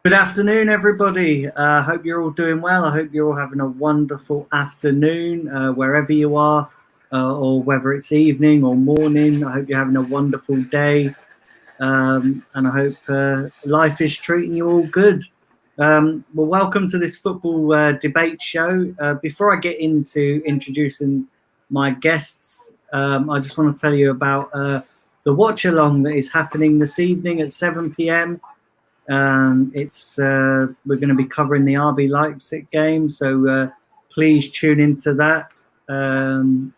Good afternoon, everybody. I hope you're all doing well. I hope you're all having a wonderful afternoon, wherever you are, or whether it's evening or morning. I hope you're having a wonderful day, and I hope life is treating you all good. Well, welcome to this football debate show. Before I get into introducing my guests, I just want to tell you about the watch along that is happening this evening at 7 p.m. We're going to be covering the RB Leipzig game, so please tune into that. That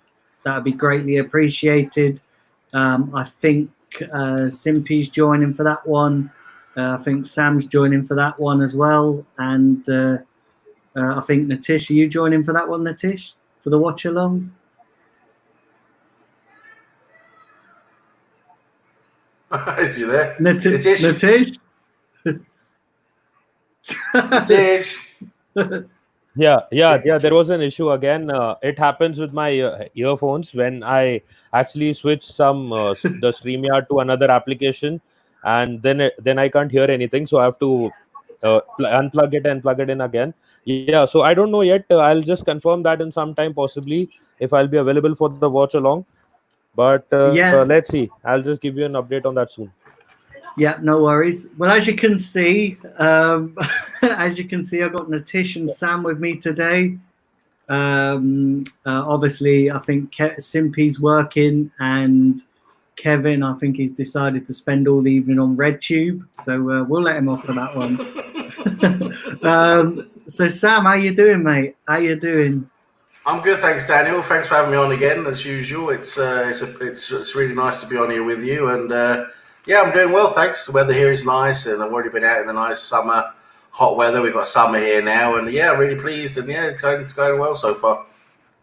would be greatly appreciated. I think Simpy's joining for that one. I think Sam's joining for that one as well, and I think Natish, are you joining for that one, Natish, for the watch along? Is you there? Natish? Yeah, there was an issue again. It happens with my earphones when I actually switch the StreamYard to another application, and then I can't hear anything, so I have to unplug it and plug it in again. Yeah, so I don't know yet. I'll just confirm that in some time, possibly, if I'll be available for the watch along. But let's see. I'll just give you an update on that soon. Yeah, no worries. Well, as you can see, I've got Natish and Sam with me today. Obviously, I think Simpy's working, and Kevin, I think he's decided to spend all the evening on RedTube, so we'll let him off for that one. So, Sam, how you doing, mate? How you doing? I'm good, thanks, Daniel. Thanks for having me on again, as usual. It's really nice to be on here with you, and yeah, I'm doing well, thanks. The weather here is nice, and I've already been out in the nice summer, hot weather. We've got summer here now, and yeah, really pleased, and yeah, it's going well so far.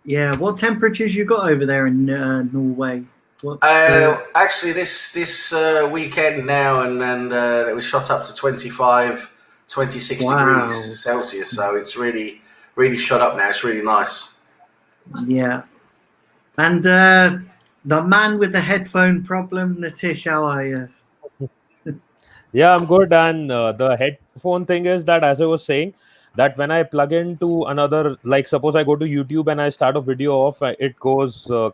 Yeah, what temperatures you got over there in Norway? Actually, this weekend now, and it was shot up to 25, 26 degrees Celsius, so it's really, really shot up now. It's really nice. Yeah, and the man with the headphone problem, Natish, how are you? Yeah, I'm good. And the headphone thing is that, as I was saying, that when I plug into another, like suppose I go to YouTube and I start a video off, it goes I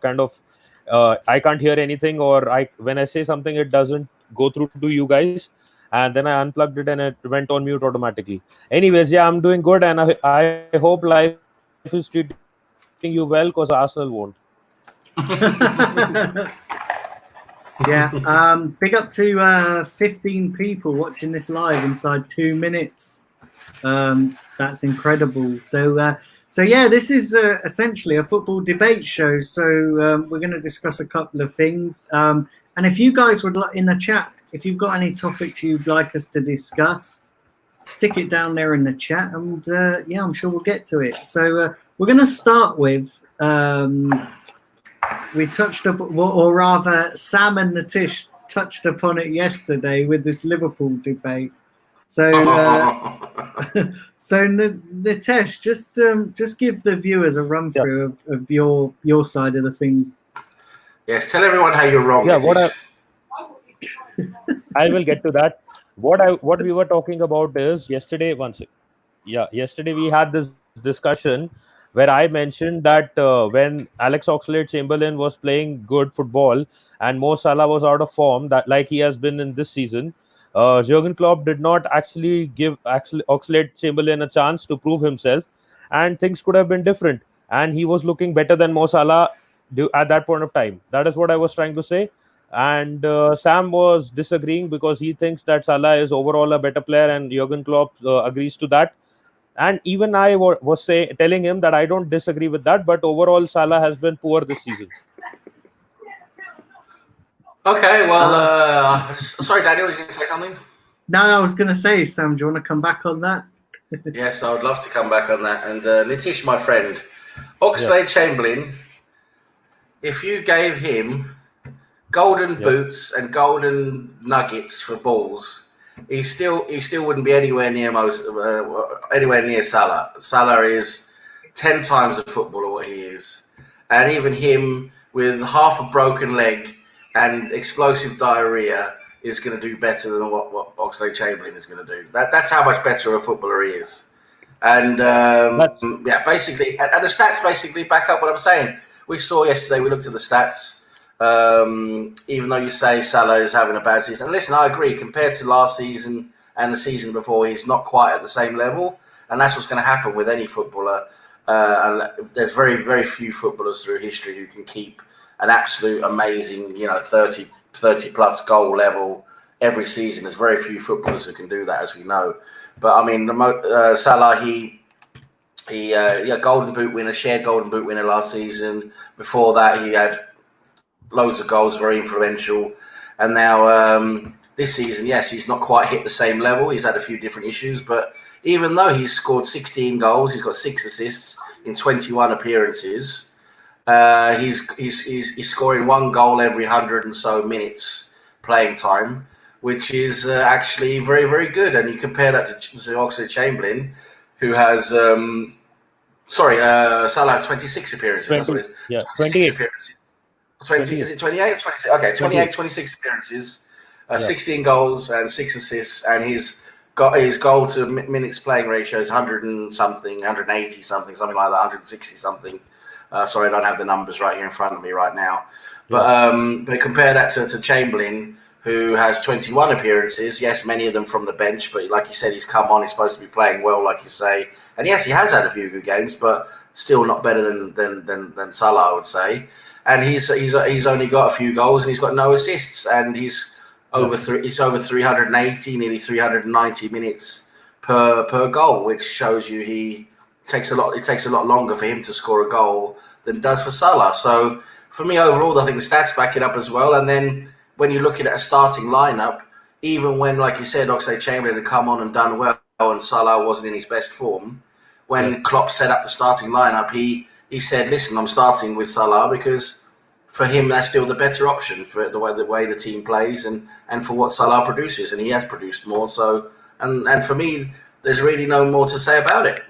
can't hear anything, or when I say something, it doesn't go through to you guys. And then I unplugged it and it went on mute automatically. Anyways, yeah, I'm doing good, and I hope life is treating you well, because Arsenal won't. Yeah, big up to 15 people watching this live inside 2 minutes. That's incredible. So yeah, this is essentially a football debate show. So we're going to discuss a couple of things. And if you guys would like in the chat, if you've got any topics you'd like us to discuss, stick it down there in the chat, and yeah, I'm sure we'll get to it. So we're going to start with. We touched up, or rather, Sam and Natish touched upon it yesterday with this Liverpool debate. So, Natish, just give the viewers a run through of your side of the things. Yes, tell everyone how you're wrong. Yeah, I will get to that. What we were talking about is yesterday. Yesterday we had this discussion where I mentioned that when Alex Oxlade-Chamberlain was playing good football and Mo Salah was out of form, that like he has been in this season, Jurgen Klopp did not actually give Oxlade-Chamberlain a chance to prove himself, and things could have been different. And he was looking better than Mo Salah at that point of time. That is what I was trying to say. And Sam was disagreeing because he thinks that Salah is overall a better player, and Jurgen Klopp agrees to that. And even I was telling him that I don't disagree with that, but overall Salah has been poor this season. Okay, well, sorry, Daniel, you going to say something? No, I was going to say, Sam, do you want to come back on that? Yes, I would love to come back on that. And Nitish, my friend, Oxlade-Chamberlain, if you gave him golden boots and golden nuggets for balls, he still wouldn't be anywhere near Salah. Salah is 10 times a footballer what he is, and even him with half a broken leg and explosive diarrhea is going to do better than what Oxlade-Chamberlain is going to do. That's how much better a footballer he is. And basically, and the stats basically back up what I'm saying. We saw yesterday, we looked at the stats, even though you say Salah is having a bad season. And listen, I agree, compared to last season and the season before, he's not quite at the same level. And that's what's going to happen with any footballer. And there's very, very few footballers through history who can keep an absolute amazing, 30 plus goal level every season. There's very few footballers who can do that, as we know. But I mean, Salah, he golden boot winner, shared golden boot winner last season. Before that, he had loads of goals, very influential. And now this season, yes, he's not quite hit the same level. He's had a few different issues, but even though he's scored 16 goals, he's got 6 assists in 21 appearances. He's scoring 1 goal every 100 and so minutes playing time, which is actually very, very good. And you compare that to Oxlade-Chamberlain, who has Salah has 26 appearances. 20, that's what it is. yeah, 28 appearances. 20, is it 28 or 26? Okay, 28, 26 appearances, 16 goals and 6 assists, and his goal to minutes playing ratio is 100 and something, 180 something, something like that, 160 something. Sorry, I don't have the numbers right here in front of me right now. But compare that to Chamberlain, who has 21 appearances. Yes, many of them from the bench, but like you said, he's come on. He's supposed to be playing well, like you say. And yes, he has had a few good games, but still not better than Salah, I would say. And he's only got a few goals and he's got no assists, and he's over 380, nearly 390 minutes per goal, which shows you it takes a lot longer for him to score a goal than it does for Salah. So for me, overall, I think the stats back it up as well. And then when you look at a starting lineup, even when, like you said, Oxlade-Chamberlain had come on and done well and Salah wasn't in his best form, when Klopp set up the starting lineup, he said, listen, I'm starting with Salah because for him, that's still the better option for the way the team plays and for what Salah produces. And he has produced more. So, and for me, there's really no more to say about it.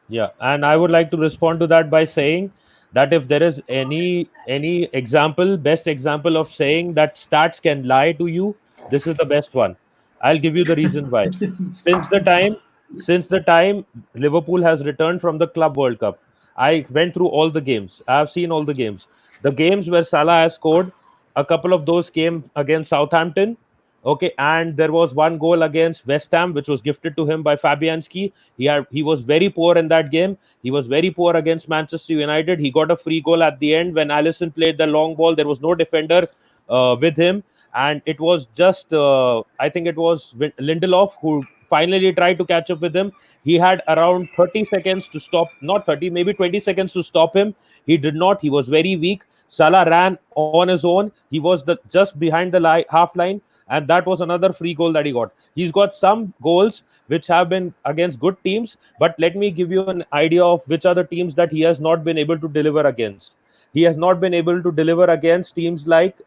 Yeah, and I would like to respond to that by saying that if there is any best example of saying that stats can lie to you, this is the best one. I'll give you the reason why. Since the time Liverpool has returned from the Club World Cup, I went through all the games. I have seen all the games. The games where Salah has scored, a couple of those came against Southampton. Okay, and there was 1 goal against West Ham, which was gifted to him by Fabianski. He was very poor in that game. He was very poor against Manchester United. He got a free goal at the end when Alisson played the long ball. There was no defender with him, and it was just I think it was Lindelof who finally tried to catch up with him. He had around 30 seconds to stop, not 30, maybe 20 seconds to stop him. He did not. He was very weak. Salah ran on his own. He was just behind the half line. And that was another free goal that he got. He's got some goals which have been against good teams. But let me give you an idea of which are the teams that he has not been able to deliver against. He has not been able to deliver against teams like...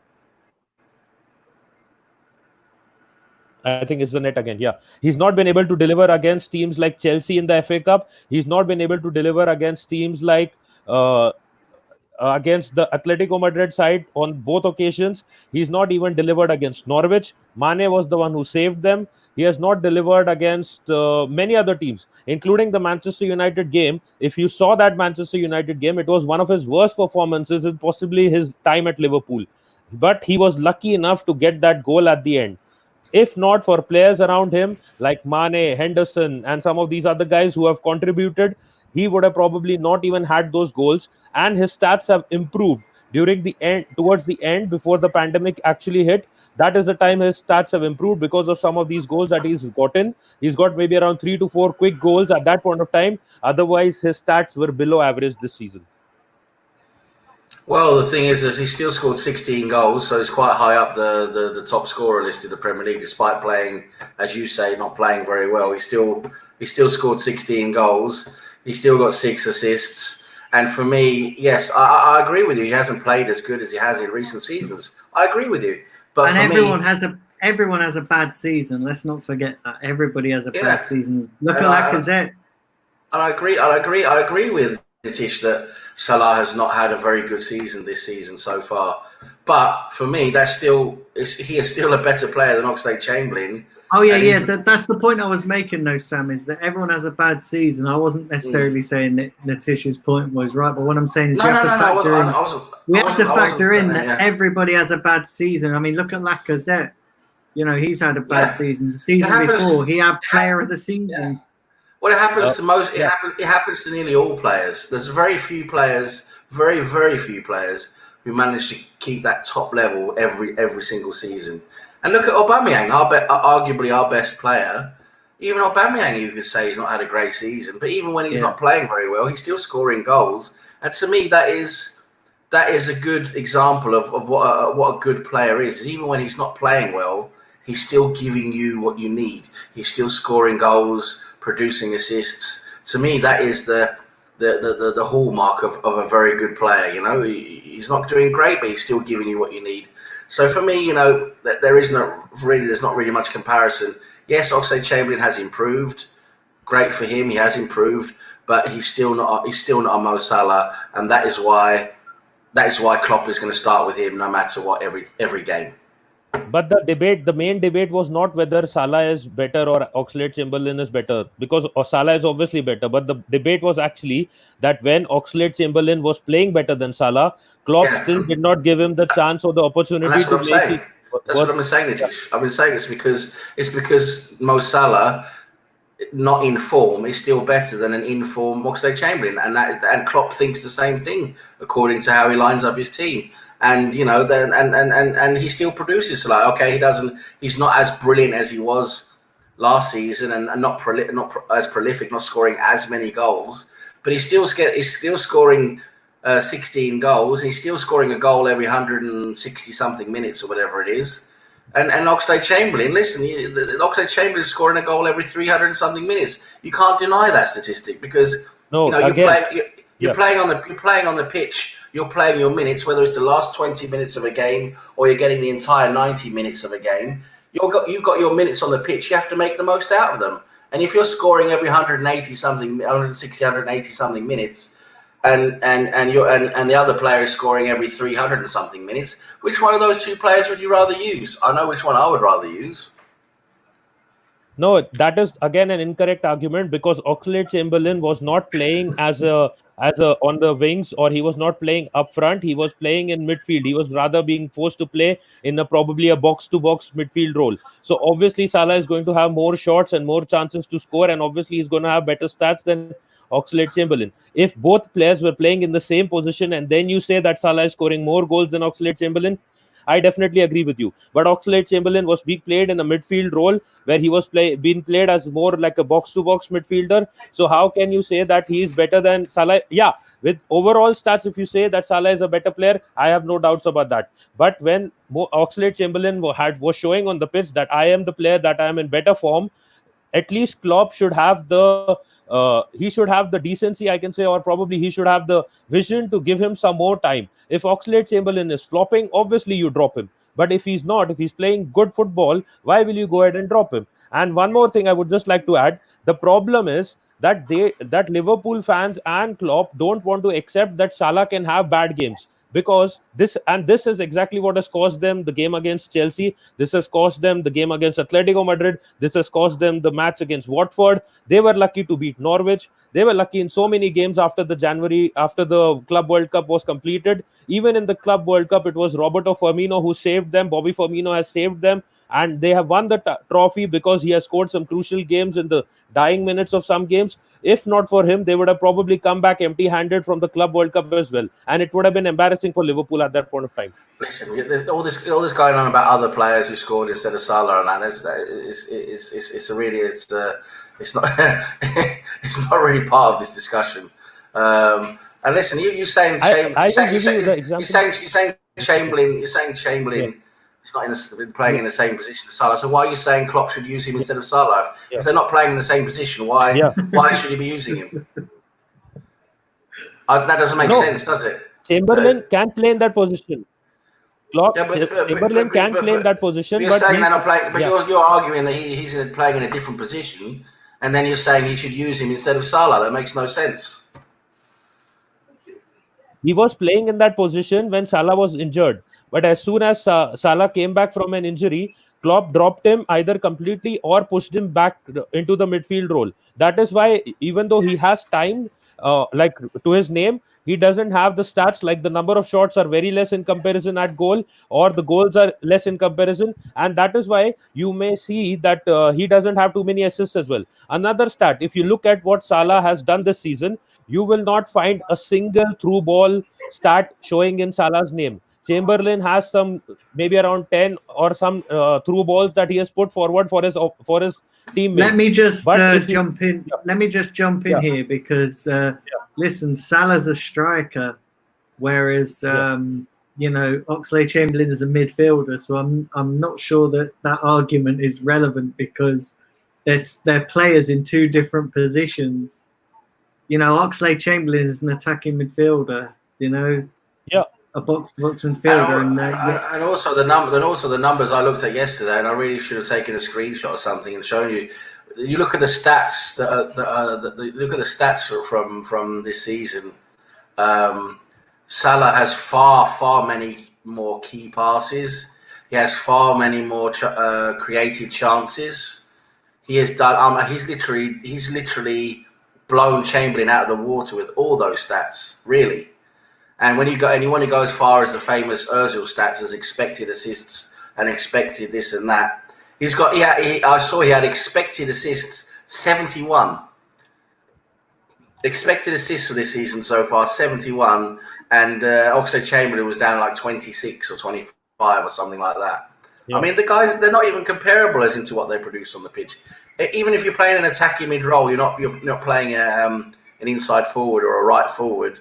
I think it's the net again. Yeah. He's not been able to deliver against teams like Chelsea in the FA Cup. He's not been able to deliver against teams like... against the Atletico Madrid side on both occasions. He's not even delivered against Norwich. Mane was the one who saved them. He has not delivered against many other teams, including the Manchester United game. If you saw that Manchester United game, it was one of his worst performances in possibly his time at Liverpool. But he was lucky enough to get that goal at the end. If not for players around him like Mane, Henderson, and some of these other guys who have contributed, he would have probably not even had those goals, and his stats have improved towards the end before the pandemic actually hit. That is the time his stats have improved because of some of these goals that he's gotten. He's got maybe around 3 to 4 quick goals at that point of time. Otherwise, his stats were below average this season. Well, the thing is he still scored 16 goals, so he's quite high up the top scorer list in the Premier League, despite playing, as you say, not playing very well. He still scored 16 goals. He's still got 6 assists. And for me, yes, I agree with you. He hasn't played as good as he has in recent seasons. I agree with you. But and everyone has a bad season. Let's not forget that. Everybody has a bad season. Look at Lacazette. And I agree with Nitish that Salah has not had a very good season this season so far. But for me, he is still a better player than Oxlade-Chamberlain. Oh yeah. That's the point I was making, though, Sam. Is that everyone has a bad season. I wasn't necessarily saying that Letitia's point was right, but what I'm saying is we have to factor in that everybody has a bad season. I mean, look at Lacazette. You know, he's had a bad season. The season before, he had player of the season. Yeah. Well, it happens to most. It happens to nearly all players. There's very few players, very few players who manage to keep that top level every single season. And look at Aubameyang, arguably our best player. Even Aubameyang, you could say he's not had a great season, but even when he's not playing very well, he's still scoring goals. And to me, that is a good example of what a good player is. Even when he's not playing well, he's still giving you what you need. He's still scoring goals, producing assists. To me, that is the hallmark of a very good player. You know, he's not doing great, but he's still giving you what you need. So for me, you know, there's not really much comparison. Yes, Oxlade-Chamberlain has improved. Great for him, he has improved, but he's still not a Mo Salah, and that is why Klopp is going to start with him no matter what every game. But the main debate was not whether Salah is better or Oxlade-Chamberlain is better, because Salah is obviously better. But the debate was actually that when Oxlade-Chamberlain was playing better than Salah, Klopp still did not give him the chance or the opportunity to make it. That's what I'm saying. I've been saying it's because Mo Salah, not in form, is still better than an in-form Oxlade-Chamberlain, and Klopp thinks the same thing according to how he lines up his team. And you know, and he still produces. So like, okay, he's not as brilliant as he was last season, and not as prolific, not scoring as many goals, but he's still scoring 16 goals, and he's still scoring a goal every 160 something minutes or whatever it is. And Oxlade-Chamberlain, listen, Oxlade-Chamberlain is scoring a goal every 300 something minutes. You can't deny that statistic because you're playing on the pitch. You're playing your minutes, whether it's the last 20 minutes of a game or you're getting the entire 90 minutes of a game. You've got your minutes on the pitch. You have to make the most out of them. And if you're scoring every 160, 180 something minutes, and the other player is scoring every 300 and something minutes, which one of those two players would you rather use? I know which one I would rather use. No, that is again an incorrect argument, because Oxlade-Chamberlain was not playing as a on the wings, or he was not playing up front. He was playing in midfield. He was rather being forced to play in probably a box-to-box midfield role. So obviously Salah is going to have more shots and more chances to score, and obviously he's going to have better stats than Oxlade-Chamberlain. If both players were playing in the same position and then you say that Salah is scoring more goals than Oxlade-Chamberlain, I definitely agree with you. But Oxlade-Chamberlain was being played in a midfield role where he was being played as more like a box-to-box midfielder. So how can you say that he is better than Salah? Yeah, with overall stats, if you say that Salah is a better player, I have no doubts about that. But when Oxlade-Chamberlain was showing on the pitch that I am the player, that I am in better form, at least Klopp should have the decency, I can say, or probably he should have the vision to give him some more time. If Oxlade-Chamberlain is flopping, obviously you drop him. But if he's not, if he's playing good football, why will you go ahead and drop him? And one more thing I would just like to add, the problem is that Liverpool fans and Klopp don't want to accept that Salah can have bad games. Because this is exactly what has caused them the game against Chelsea. This has caused them the game against Atletico Madrid. This has caused them the match against Watford. They were lucky to beat Norwich. They were lucky in so many games after the Club World Cup was completed. Even in the Club World Cup, it was Roberto Firmino who saved them. Bobby Firmino has saved them. And they have won the trophy because he has scored some crucial games in the dying minutes of some games. If not for him, they would have probably come back empty-handed from the Club World Cup as well. And it would have been embarrassing for Liverpool at that point of time. Listen, all this going on about other players who scored instead of Salah and that, it's not it's not really part of this discussion. And listen, you're saying Chamberlain. He's not playing in the same position as Salah. So why are you saying Klopp should use him instead of Salah? If they're not playing in the same position, why should he be using him? That doesn't make sense, does it? Chamberlain can play in that position. Chamberlain can play in that position. You're saying they're not playing, but you're arguing that he's playing in a different position, and then you're saying he should use him instead of Salah. That makes no sense. He was playing in that position when Salah was injured. But as soon as Salah came back from an injury, Klopp dropped him either completely or pushed him back into the midfield role. That is why, even though he has time, like to his name, he doesn't have the stats. Like the number of shots are very less in comparison at goal, or the goals are less in comparison, and that is why you may see that he doesn't have too many assists as well. Another stat: if you look at what Salah has done this season, you will not find a single through ball stat showing in Salah's name. Chamberlain has some, maybe around 10 or some through balls that he has put forward for his teammates. Let me just But jump in. Yeah. Let me just jump in Yeah. here because listen, Salah's a striker, whereas you know, Oxlade-Chamberlain is a midfielder. So I'm not sure that argument is relevant because they're players in two different positions. You know, Oxlade-Chamberlain is an attacking midfielder. You know, a box-to-box midfielder, and also the numbers I looked at yesterday, and I really should have taken a screenshot or something and shown you. You look at the stats. Look at the stats from this season. Salah has far many more key passes. He has far many more created chances. He has done. He's literally blown Chamberlain out of the water with all those stats. Really. And when you want to go as far as the famous Ozil stats as expected assists and expected this and that, I saw he had expected assists 71. Expected assists for this season so far 71, and Oxlade-Chamberlain was down like 26 or 25 or something like that. Yeah. I mean, the guys, they're not even comparable as into what they produce on the pitch. Even if you're playing an attacking mid role, you're not playing an inside forward or a right forward.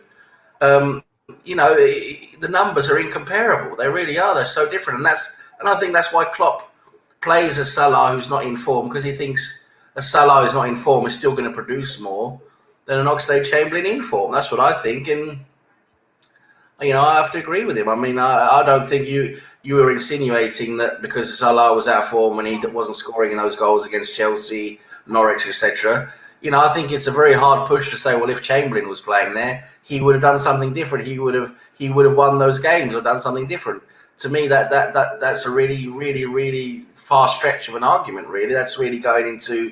You know, the numbers are incomparable. They really are. They're so different, and I think that's why Klopp plays a Salah who's not in form, because he thinks a Salah who's not in form is still going to produce more than an Oxlade-Chamberlain in form. That's what I think, and you know, I have to agree with him. I mean, I don't think you were insinuating that because Salah was out of form and he wasn't scoring in those goals against Chelsea, Norwich, etc. You know, I think it's a very hard push to say, well, if Chamberlain was playing there, he would have done something different. He would have won those games or done something different. To me, that's a really far stretch of an argument. Really, that's really going into,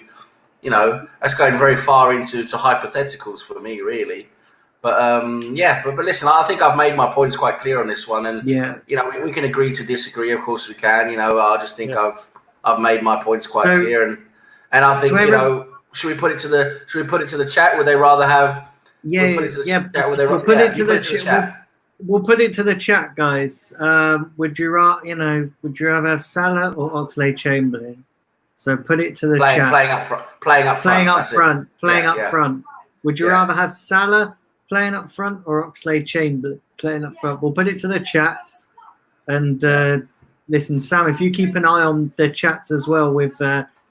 you know, that's going very far into hypotheticals for me, really. But but listen, I think I've made my points quite clear on this one, and you know, we can agree to disagree. Of course, we can. You know, I just think I've made my points quite clear, and I think, you know. Should we put it to the chat? Would they rather have? We'll put it to the chat, guys. Would you rather have Salah or Oxlade-Chamberlain? So put it to the chat. Playing up front. Would you rather have Salah playing up front or Oxlade-Chamberlain playing up front? We'll put it to the chats. And listen, Sam, if you keep an eye on the chats as well with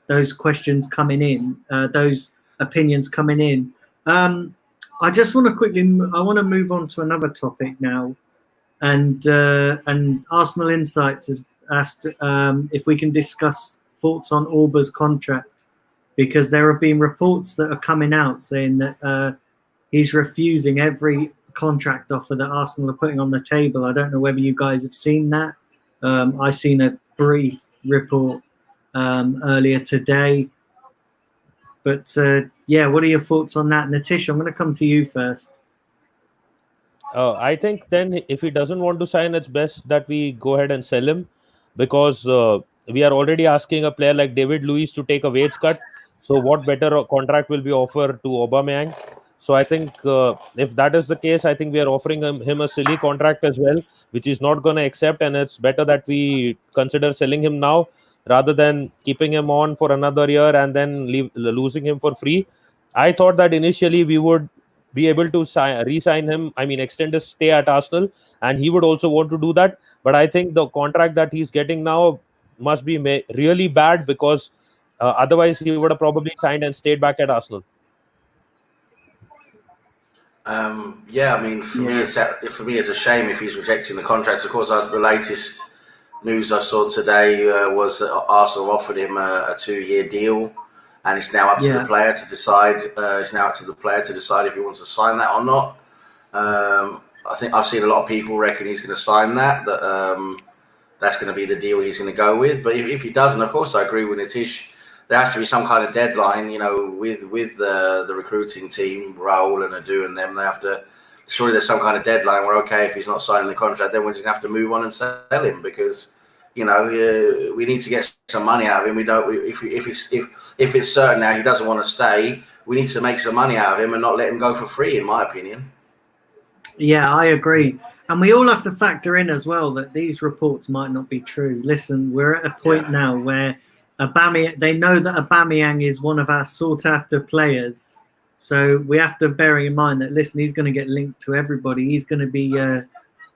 those questions coming in, those opinions coming in. I just want to I want to move on to another topic now, and Arsenal Insights has asked if we can discuss thoughts on Auba's contract, because there have been reports that are coming out saying that he's refusing every contract offer that Arsenal are putting on the table. I don't know whether you guys have seen that. I've seen a brief report earlier today, but what are your thoughts on that? Natish, I'm going to come to you first. I think then if he doesn't want to sign, it's best that we go ahead and sell him, because we are already asking a player like David Luiz to take a wage cut. So what better contract will be offered to Aubameyang? So I think if that is the case, I think we are offering him a silly contract as well, which he's not going to accept, and it's better that we consider selling him now rather than keeping him on for another year and then losing him for free. I thought that initially we would be able to re-sign him, extend his stay at Arsenal, and he would also want to do that. But I think the contract that he's getting now must be really bad, because otherwise he would have probably signed and stayed back at Arsenal. For me, it's a shame if he's rejecting the contracts. Of course, the latest news I saw today was that Arsenal offered him a 2-year deal, and it's now up to the player to decide. If he wants to sign that or not. I think I've seen a lot of people reckon he's going to sign that. That's going to be the deal he's going to go with. But if he doesn't, of course, I agree with Nitish. There has to be some kind of deadline, with the recruiting team, Raul and Adu and them. They have to. Surely there's some kind of deadline where, okay, if he's not signing the contract, then we're just going to have to move on and sell him because, we need to get some money out of him. We don't. If it's certain now he doesn't want to stay, we need to make some money out of him and not let him go for free, in my opinion. Yeah, I agree. And we all have to factor in as well that these reports might not be true. Listen, we're at a point now where they know that Aubameyang is one of our sought-after players. So we have to bear in mind that, listen, he's going to get linked to everybody. He's going to be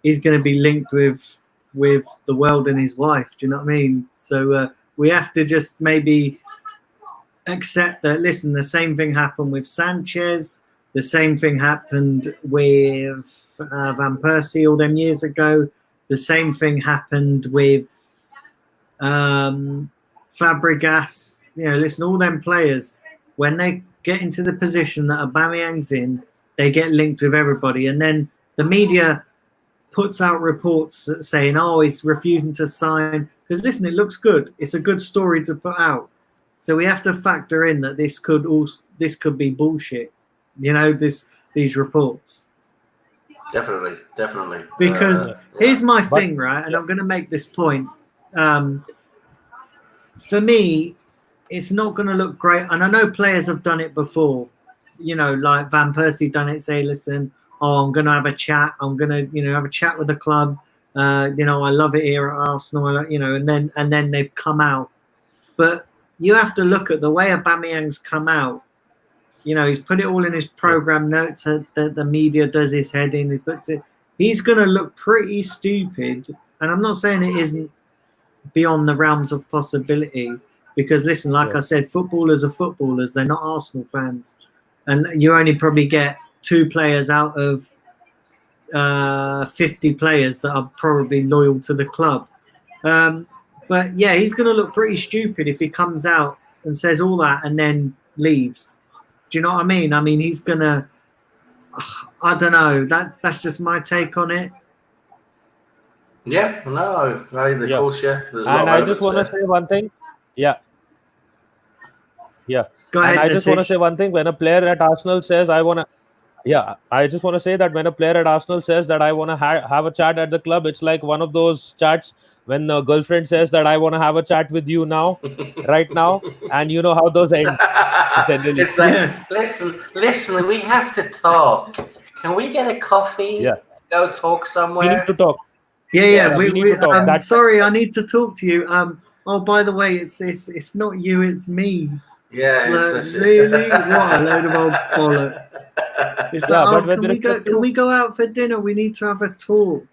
linked with the world and his wife. Do you know what I mean? So we have to just maybe accept that, listen, the same thing happened with Sanchez. The same thing happened with Van Persie all them years ago. The same thing happened with Fabregas. Listen, all them players, when they get into the position that Aubameyang's in, they get linked with everybody. And then the media puts out reports saying, oh, he's refusing to sign. Because, listen, it looks good. It's a good story to put out. So we have to factor in that this could be bullshit. These reports. Definitely. Because here's my thing, right? And I'm going to make this point. For me, it's not going to look great. And I know players have done it before. Like Van Persie done it. Say, listen, I'm going to have a chat. I'm going to, have a chat with the club. I love it here at Arsenal. And then they've come out. But you have to look at the way Aubameyang's come out. He's put it all in his program notes that the media does his head in. He puts it. He's going to look pretty stupid. And I'm not saying it isn't beyond the realms of possibility. Because, listen, like I said, footballers are footballers. They're not Arsenal fans. And you only probably get 2 players out of 50 players that are probably loyal to the club. But, yeah, he's going to look pretty stupid if he comes out and says all that and then leaves. Do you know what I mean? I mean, he's going to... I don't know. That's just my take on it. Yeah, no, of course, yeah. There's a lot and of I just want to say one thing. Yeah. Go ahead, and I just want to Nitish. say one thing. When a player at Arsenal says, I just want to say that when a player at Arsenal says that I want to have a chat at the club, it's like one of those chats when a girlfriend says that I want to have a chat with you now, right now, and you know how those end. It's like, listen, we have to talk. Can we get a coffee? Yeah. Go talk somewhere? We need to talk. Yeah. we need to talk. Sorry, I need to talk to you. Oh, by the way, it's not you, it's me. Yeah, really? What a load of old bollocks. It's like, can we go out for dinner? We need to have a talk.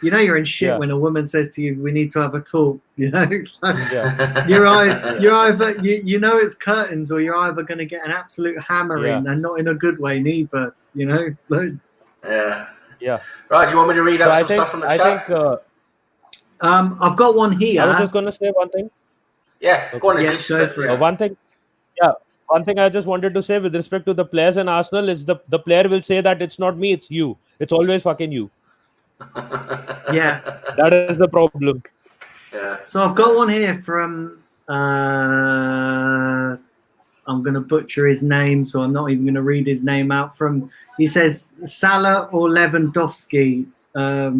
You're in shit when a woman says to you, we need to have a talk. It's like, you're either it's curtains, or you're either going to get an absolute hammering and not in a good way neither. Yeah. Yeah. Right. Do you want me to read out some stuff from the chat? I've got one here. I was just going to say one thing. Yeah. Go on, Yes, go for it. One thing. Yeah. One thing I just wanted to say with respect to the players in Arsenal is the player will say that it's not me, it's you. It's always fucking you. Yeah. That is the problem. Yeah. So I've got one here from I'm going to butcher his name, so I'm not even going to read his name out. He says Salah or Lewandowski. I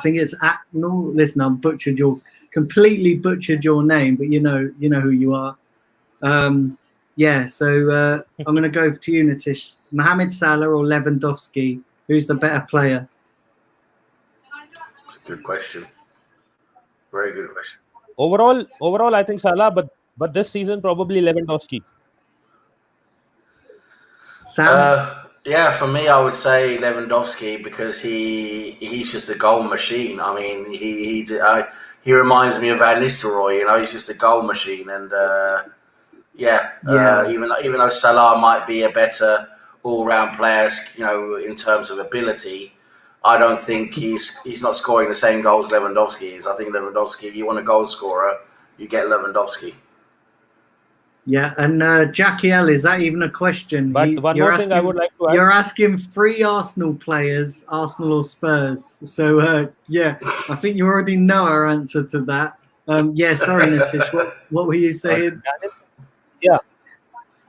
think it's Aknol. Listen, I've completely butchered your name, but you know who you are. So I'm going to go to you, Nitish. Mohamed Salah or Lewandowski? Who's the better player? It's a good question. Very good question. Overall, I think Salah, but this season probably Lewandowski. Sam? Yeah, for me, I would say Lewandowski because he's just a goal machine. I mean, he reminds me of Van Nistelrooy. He's just a goal machine, and even though Salah might be a better all-round player, in terms of ability, I don't think he's not scoring the same goals Lewandowski is. I think Lewandowski, you want a goal scorer, you get Lewandowski. Yeah, and Jackie L, is that even a question? But one more thing I would like to add. You're asking 3 Arsenal players, Arsenal or Spurs. So, yeah, I think you already know our answer to that. Yeah, sorry, Nitish. What were you saying? Yeah.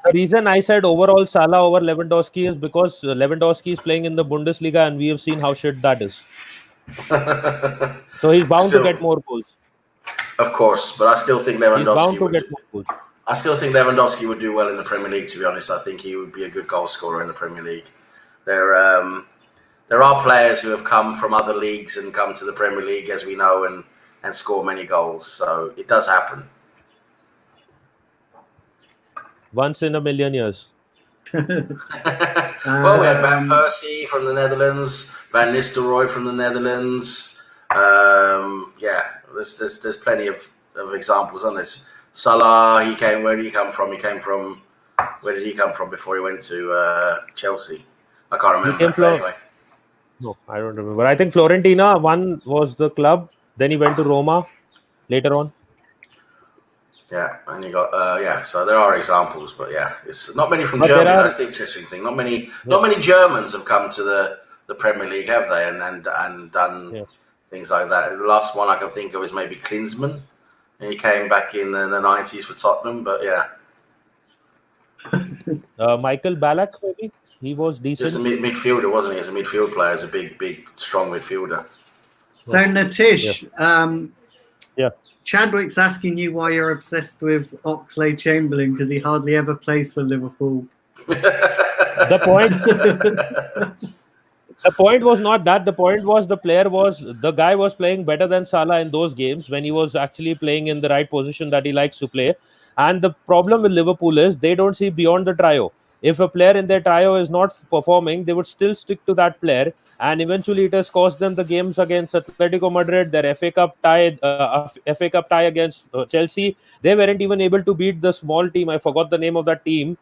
The reason I said overall Salah over Lewandowski is because Lewandowski is playing in the Bundesliga and we have seen how shit that is. So he's bound to get more goals. Of course, but I still think Lewandowski would do well in the Premier League, to be honest. I think he would be a good goal scorer in the Premier League. There are players who have come from other leagues and come to the Premier League, as we know, and score many goals. So it does happen. Once in a million years. Well, we had Van Persie from the Netherlands, Van Nistelrooy from the Netherlands. Yeah, there's plenty of examples on this. Salah, where did he come from? Where did he come from before he went to Chelsea? I can't remember. Anyway. No, I don't remember. I think Fiorentina, one was the club. Then he went to Roma later on. Yeah, and you got so there are examples, but yeah, it's not many from Germany. That's the interesting thing. Not many Germans have come to the Premier League, have they? And done things like that. The last one I can think of is maybe Klinsmann, and he came back in the 90s for Tottenham. But yeah, Michael Ballack, maybe he was decent. Just a midfielder, wasn't he? As a midfield player, as a big, strong midfielder. So Nitish, yeah. Chadwick's asking you why you're obsessed with Oxlade-Chamberlain because he hardly ever plays for Liverpool. The point was not that. The point was the guy was playing better than Salah in those games when he was actually playing in the right position that he likes to play. And the problem with Liverpool is they don't see beyond the trio. If a player in their trio is not performing, they would still stick to that player. And eventually it has cost them the games against Atletico Madrid, their FA Cup tie against Chelsea. They weren't even able to beat the small team. I forgot the name of that team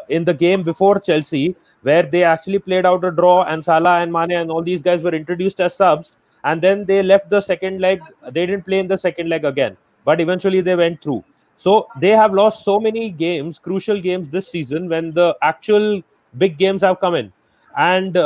in the game before Chelsea, where they actually played out a draw and Salah and Mane and all these guys were introduced as subs. And then they left the second leg. They didn't play in the second leg again. But eventually they went through. So they have lost so many games, crucial games this season when the actual big games have come in. And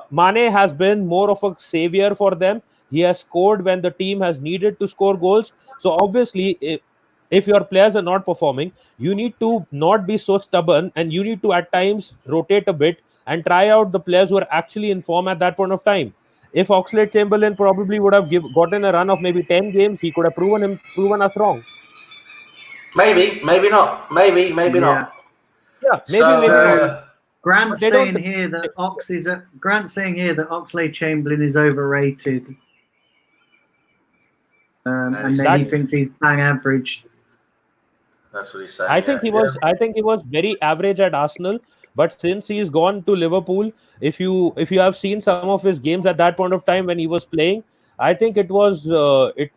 Mane has been more of a savior for them. He has scored when the team has needed to score goals. So obviously, if your players are not performing, you need to not be so stubborn and you need to at times rotate a bit and try out the players who are actually in form at that point of time. If Oxlade-Chamberlain probably would have gotten a run of maybe 10 games, he could have proven us wrong. Maybe not. Maybe not. Yeah, maybe not. Grant's saying here that Oxlade-Chamberlain is overrated, and then he thinks he's bang average. That's what he's saying. I think he was very average at Arsenal, but since he's gone to Liverpool, if you have seen some of his games at that point of time when he was playing, I think it was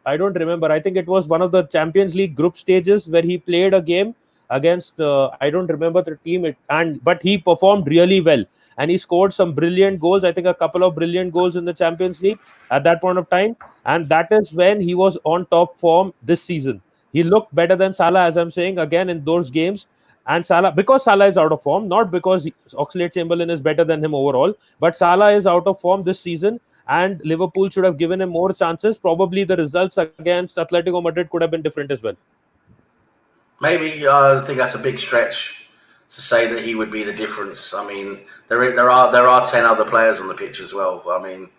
I don't remember. I think it was one of the Champions League group stages where he played a game against I don't remember the team, but he performed really well and he scored some brilliant goals. I think a couple of brilliant goals in the Champions League at that point of time, and that is when he was on top form this season. He looked better than Salah, as I'm saying again in those games. And Salah, because Salah is out of form, not because Oxlade-Chamberlain is better than him overall, but Salah is out of form this season. And Liverpool should have given him more chances. Probably the results against Atletico Madrid could have been different as well. Maybe I think that's a big stretch to say that he would be the difference. I mean, there are 10 other players on the pitch as well. I mean,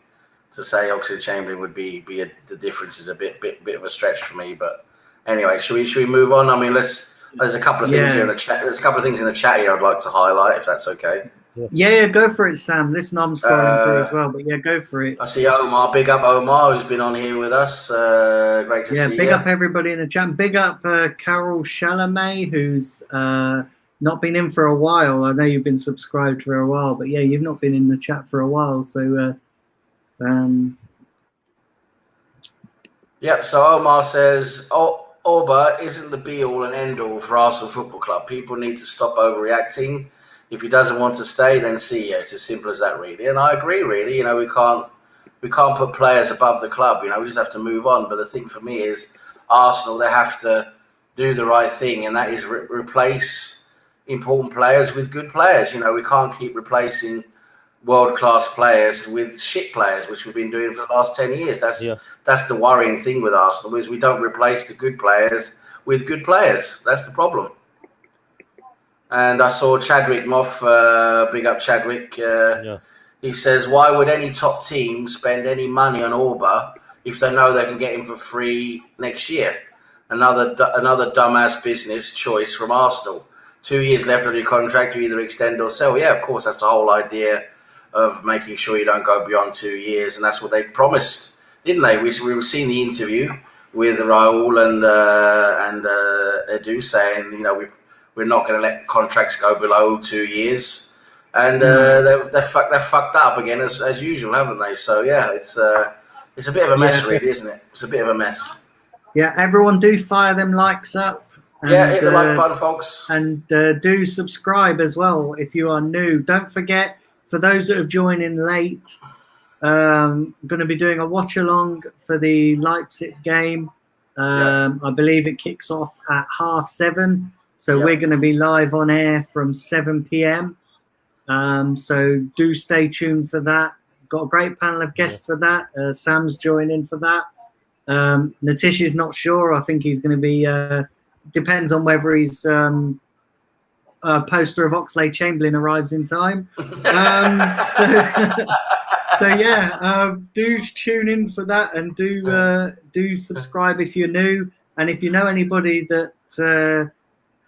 to say Oxlade-Chamberlain would be the difference is a bit of a stretch for me. But anyway, should we move on? I mean, there's a couple of things here in the chat. There's a couple of things in the chat here I'd like to highlight, if that's okay. Yeah, go for it, Sam. Listen, I'm scrolling through as well, but yeah, go for it. I see Omar. Big up Omar, who's been on here with us. Great to see you. Yeah, big up everybody in the chat. Big up Carol Chalamet, who's not been in for a while. I know you've been subscribed for a while, but yeah, you've not been in the chat for a while. So, Yep, so Omar says, Auba isn't the be-all and end-all for Arsenal Football Club. People need to stop overreacting. If he doesn't want to stay, then see you. It's as simple as that, really. And I agree, really. You know, we can't put players above the club. You know, we just have to move on. But the thing for me is Arsenal, they have to do the right thing, and that is replace important players with good players. You know, we can't keep replacing world-class players with shit players, which we've been doing for the last 10 years. That's the worrying thing with Arsenal, is we don't replace the good players with good players. That's the problem. And I saw Chadwick Moff, big up Chadwick. He says, why would any top team spend any money on Orba if they know they can get him for free next year? Another dumbass business choice from Arsenal. 2 years left on your contract, you either extend or sell. Yeah, of course, that's the whole idea of making sure you don't go beyond 2 years, and that's what they promised, didn't they? We've seen the interview with Raul and Edu saying, you know, we're not going to let contracts go below 2 years, and they're fucked up again as usual, haven't they? So yeah, it's a bit of a mess, really, isn't it? It's a bit of a mess. Yeah, everyone do fire them likes up. And, hit the like button, folks, and do subscribe as well if you are new. Don't forget, for those that have joined in late, I'm going to be doing a watch along for the Leipzig game. I believe it kicks off at 7:30. So we're going to be live on air from 7 p.m. So do stay tuned for that. Got a great panel of guests for that. Sam's joining for that. Natish is not sure. I think he's going to be, depends on whether his poster of Oxlade-Chamberlain arrives in time. So yeah, do tune in for that, and do subscribe if you're new. And if you know anybody that,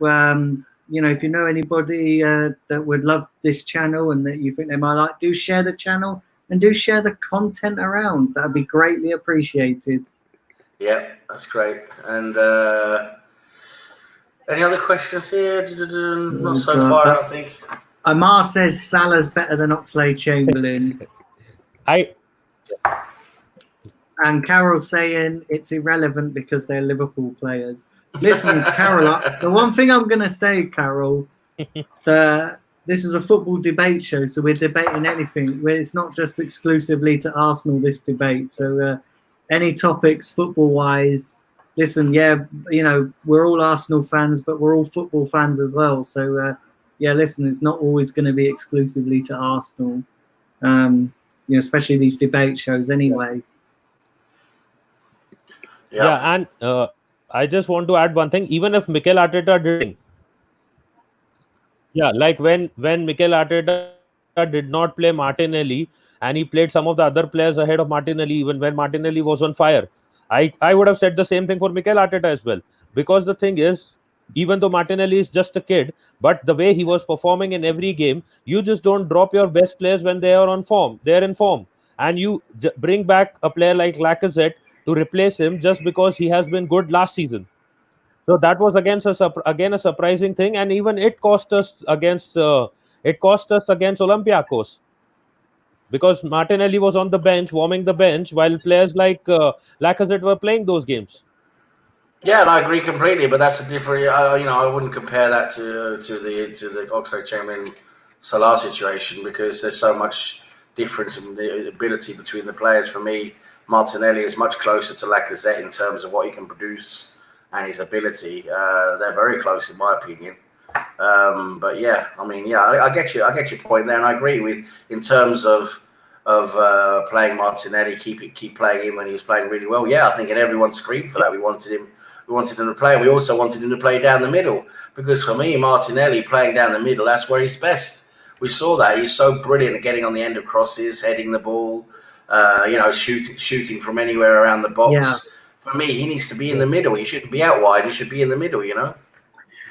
if you know anybody that would love this channel and that you think they might like, do share the channel and do share the content around. That'd be greatly appreciated. Yeah, that's great. And any other questions here? Not so far, I don't think. Amar says Salah's better than Oxlade-Chamberlain. And Carol saying it's irrelevant because they're Liverpool players. Listen, Carol, the one thing I'm going to say, Carol, this is a football debate show, so we're debating anything. It's not just exclusively to Arsenal, this debate. So any topics football-wise, listen, we're all Arsenal fans, but we're all football fans as well. So, listen, it's not always going to be exclusively to Arsenal, especially these debate shows anyway. Yeah, and I just want to add one thing. Even if Mikel Arteta did, like when Mikel Arteta did not play Martinelli and he played some of the other players ahead of Martinelli, even when Martinelli was on fire, I would have said the same thing for Mikel Arteta as well. Because the thing is, even though Martinelli is just a kid, but the way he was performing in every game, you just don't drop your best players when they are on form. They're in form, and you bring back a player like Lacazette to replace him just because he has been good last season. So that was again a surprising thing, and even it cost us against Olympiacos, because Martinelli was on the bench, warming the bench, while players like Lacazette were playing those games. Yeah, and I agree completely. But that's a different. I wouldn't compare that to the Oxlade-Chamberlain Salah situation, because there's so much difference in the ability between the players. For me, Martinelli is much closer to Lacazette in terms of what he can produce and his ability. They're very close, in my opinion. But yeah, I get you. I get your point there, and I agree with in terms of playing Martinelli, keep playing him when he was playing really well. Yeah, I think, and everyone screamed for that. We wanted him to play, and we also wanted him to play down the middle, because for me, Martinelli playing down the middle, that's where he's best. We saw that he's so brilliant at getting on the end of crosses, heading the ball, shooting from anywhere around the box. Yeah. For me, he needs to be in the middle. He shouldn't be out wide. He should be in the middle.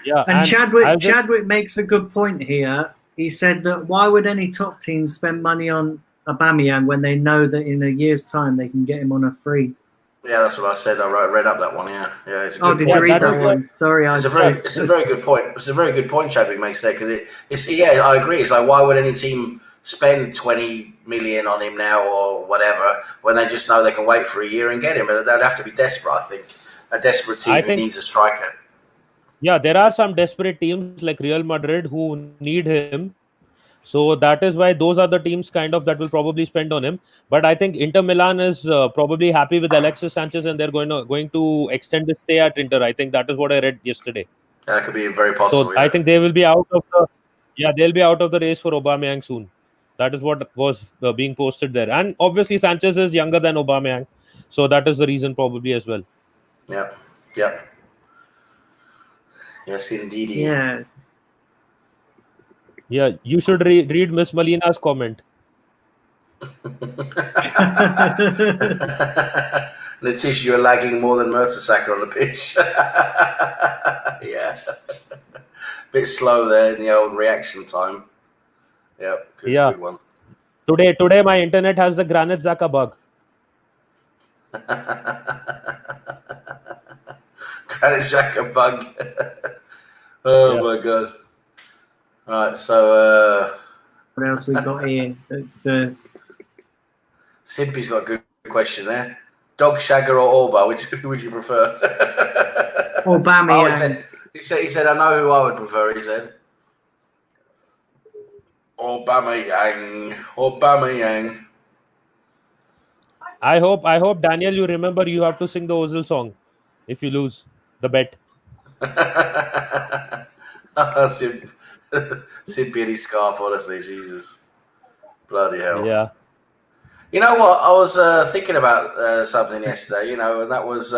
Yeah, and Chadwick makes a good point here. He said that why would any top team spend money on Aubameyang when they know that in a year's time they can get him on a free? Yeah, that's what I said. I read up that one. Yeah. It's a good did you read that one? Sorry, it's a very good point. It's a very good point Chadwick makes there, because I agree. It's like, why would any team spend 20 million on him now or whatever when they just know they can wait for a year and get him? But they'd have to be desperate. I think a desperate team who needs a striker. Yeah, there are some desperate teams like Real Madrid who need him, So that is why those are the teams kind of that will probably spend on him. But I think Inter Milan is probably happy with Alexis Sanchez, and they're going to extend his stay at Inter. I think that is what I read yesterday. That could be very So possible. I Yeah. think they will be out of the they'll be out of the race for Aubameyang soon. That is what was being posted there, and obviously Sanchez is younger than Aubameyang, so that is the reason probably as well. Yep. Yep. Yes, indeed. Yeah. Yeah, you should read Miss Malina's comment. Letitia, you're lagging more than Mertesacker on the pitch. Yeah. Bit slow there in the old reaction time. Yep. Good one. Today my internet has the Granit Xhaka bug. Granit Xhaka bug. My god. Right, so what else we got here? It's Simpy's got a good question there. Dog Shagger or Orba? Who would you prefer? Aubameyang. He said, I know who I would prefer, he said. Aubameyang. I hope Daniel, you remember you have to sing the Ozil song if you lose the bet. Simpy and his scarf, honestly, Jesus. Bloody hell. Yeah. You know what? I was thinking about something yesterday, and that was,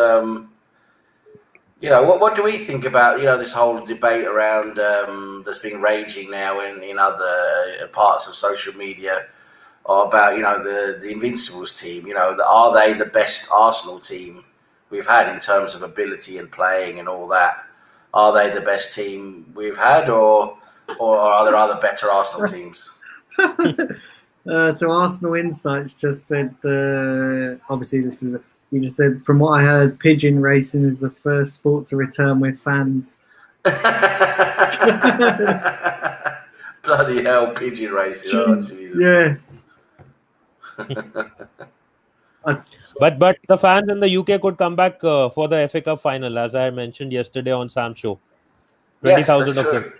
what do we think about, this whole debate around that's been raging now in other parts of social media about, the Invincibles team, are they the best Arsenal team we've had in terms of ability and playing and all that? Are they the best team we've had, or are there other better Arsenal teams? So Arsenal Insights just said, obviously you just said, from what I heard, pigeon racing is the first sport to return with fans. Bloody hell, pigeon racing! Oh, Jesus. Yeah. But the fans in the UK could come back for the FA Cup final, as I mentioned yesterday on Sam's show. 20,000 of them.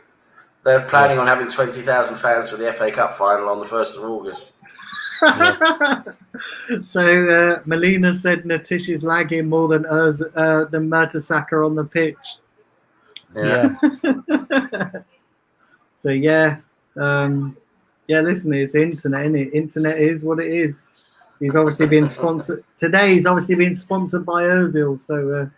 They're planning on having 20,000 fans for the FA Cup final on the 1st of August. Yeah. So Melina said Natish is lagging more than Mertesacker on the pitch. Yeah. So listen, it's internet, isn't it? Internet is what it is. He's obviously being sponsored today. He's obviously being sponsored by Ozil. So.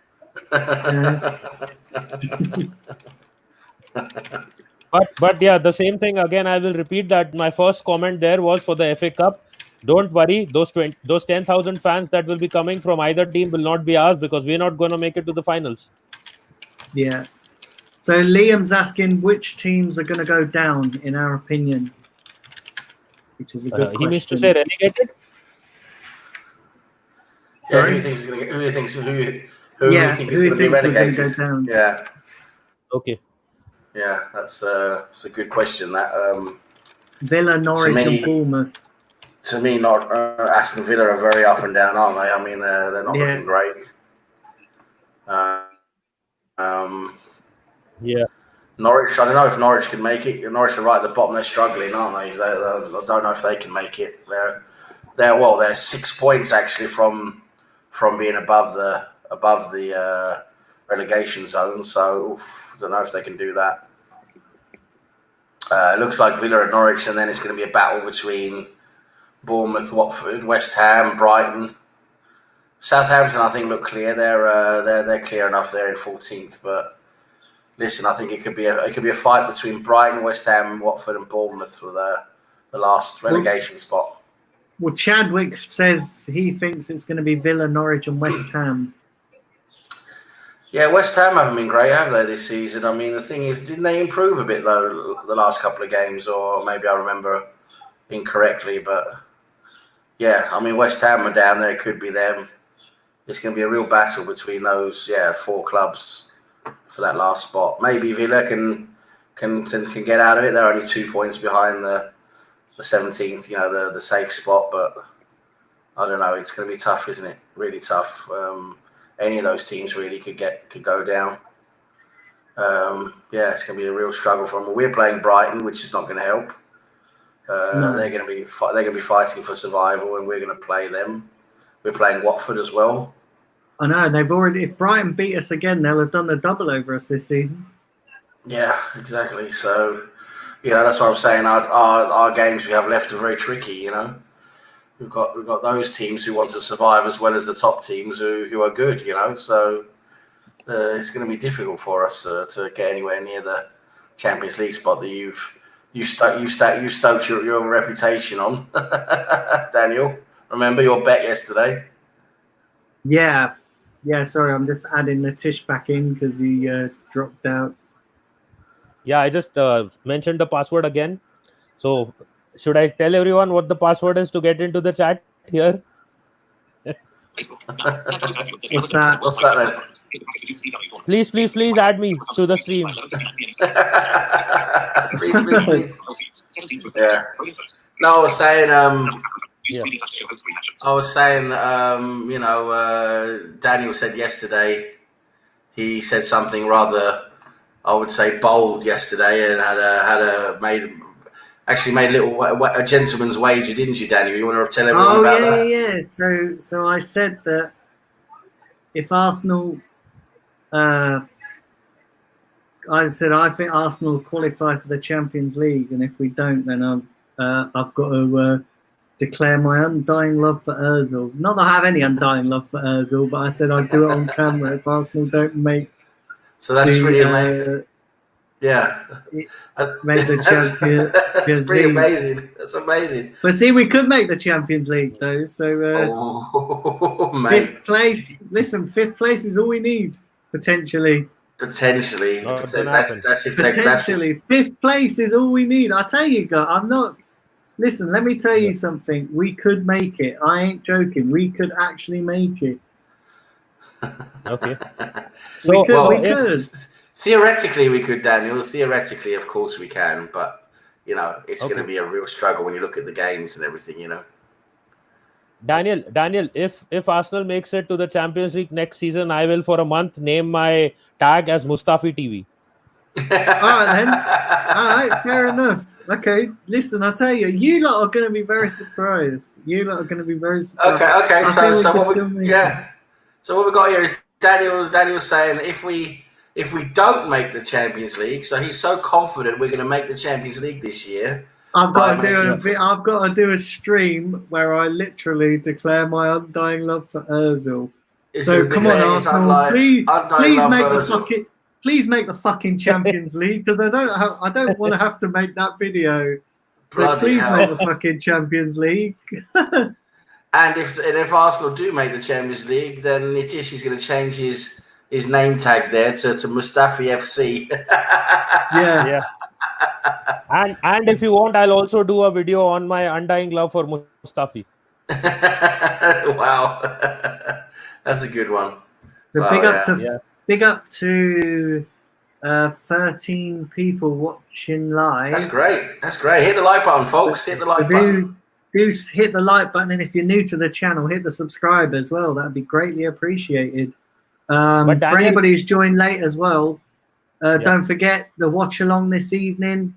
But yeah, the same thing again. I will repeat that my first comment there was for the FA Cup. Don't worry, those 10,000 fans that will be coming from either team will not be ours because we're not going to make it to the finals. Yeah. So Liam's asking which teams are going to go down in our opinion, which is a good question. He needs to say relegated. Sorry, who thinks going to be relegated? Go down? Yeah. Okay. Yeah, that's a good question. That Villa, Norwich, and Bournemouth. To me, not Aston Villa are very up and down, aren't they? I mean, they're not looking great. Yeah. Norwich. I don't know if Norwich can make it. Norwich are right at the bottom. They're struggling, aren't they? I don't know if they can make it. They're 6 points actually from being above the relegation zone. So I don't know if they can do that. It looks like Villa and Norwich, and then it's going to be a battle between Bournemouth, Watford, West Ham, Brighton. Southampton, I think, look clear. They're clear enough. They're in 14th, but listen, I think it could be a fight between Brighton, West Ham, Watford, and Bournemouth for the last relegation spot. Well, Chadwick says he thinks it's going to be Villa, Norwich, and West Ham. Yeah, West Ham haven't been great, have they, this season? I mean, the thing is, didn't they improve a bit, though, the last couple of games? Or maybe I remember incorrectly, but yeah, I mean, West Ham are down there. It could be them. It's going to be a real battle between those, four clubs for that last spot. Maybe Villa can get out of it. They're only 2 points behind the 17th, the safe spot, but I don't know. It's going to be tough, isn't it? Really tough. Any of those teams really could go down. It's going to be a real struggle for them. We're playing Brighton, which is not going to help. No. They're going to be fighting for survival, and we're going to play them. We're playing Watford as well. I know they've already. If Brighton beat us again, they'll have done the double over us this season. Yeah, exactly. So, that's what I'm saying. Our games we have left are very tricky. We've got those teams who want to survive as well as the top teams who are good. So it's going to be difficult for us to get anywhere near the Champions League spot that you stoked your reputation on, Daniel. Remember your bet yesterday? Yeah. Sorry, I'm just adding Latish back in because he dropped out. Yeah, I just mentioned the password again. So should I tell everyone what the password is to get into the chat here? What's that? What's that then? Please add me to the stream. please. Yeah. No, I was saying. Daniel said yesterday. He said something rather, I would say, bold yesterday, and made a gentleman's wager, didn't you, Daniel? You want to tell everyone about that? Yeah. So I said that if Arsenal, I think Arsenal qualify for the Champions League, and if we don't, then I've got to declare my undying love for Ozil. Not that I have any undying love for Ozil, but I said I'd do it on camera if Arsenal don't make. So that's really amazing. Yeah, make the Champions. That's pretty amazing. That's amazing. But see, we could make the Champions League though. So fifth place. Listen, fifth place is all we need potentially. Potentially, that's if potentially fifth place is all we need. I tell you, guys, I'm not. Listen, let me tell you something. We could make it. I ain't joking. We could actually make it. Okay. So, we could. Theoretically, we could, Daniel. Theoretically, of course, we can. But, it's going to be a real struggle when you look at the games and everything, Daniel, if Arsenal makes it to the Champions League next season, I will for a month name my tag as Mustafi TV. All right, then. All right, fair enough. Okay, listen, I'll tell you, you lot are going to be very surprised. Okay. So what we got here is Daniel's saying that if we don't make the Champions League, so he's so confident we're going to make the Champions League this year. I've got to do a stream where I literally declare my undying love for Ozil. So come on, Arsenal, please make the fucking Champions League, because I don't want to have to make that video. So please make the fucking Champions League. And if Arsenal do make the Champions League, then Nitish is going to change his name tag there to Mustafi FC. Yeah. And if you want, I'll also do a video on my undying love for Mustafi. Wow, that's a good one. So big up to 13 people watching live. That's great. Hit the like button, folks. Hit the like button. Do hit the like button, and if you're new to the channel, hit the subscribe as well. That'd be greatly appreciated. For anybody who's joined late as well, don't forget the watch along this evening.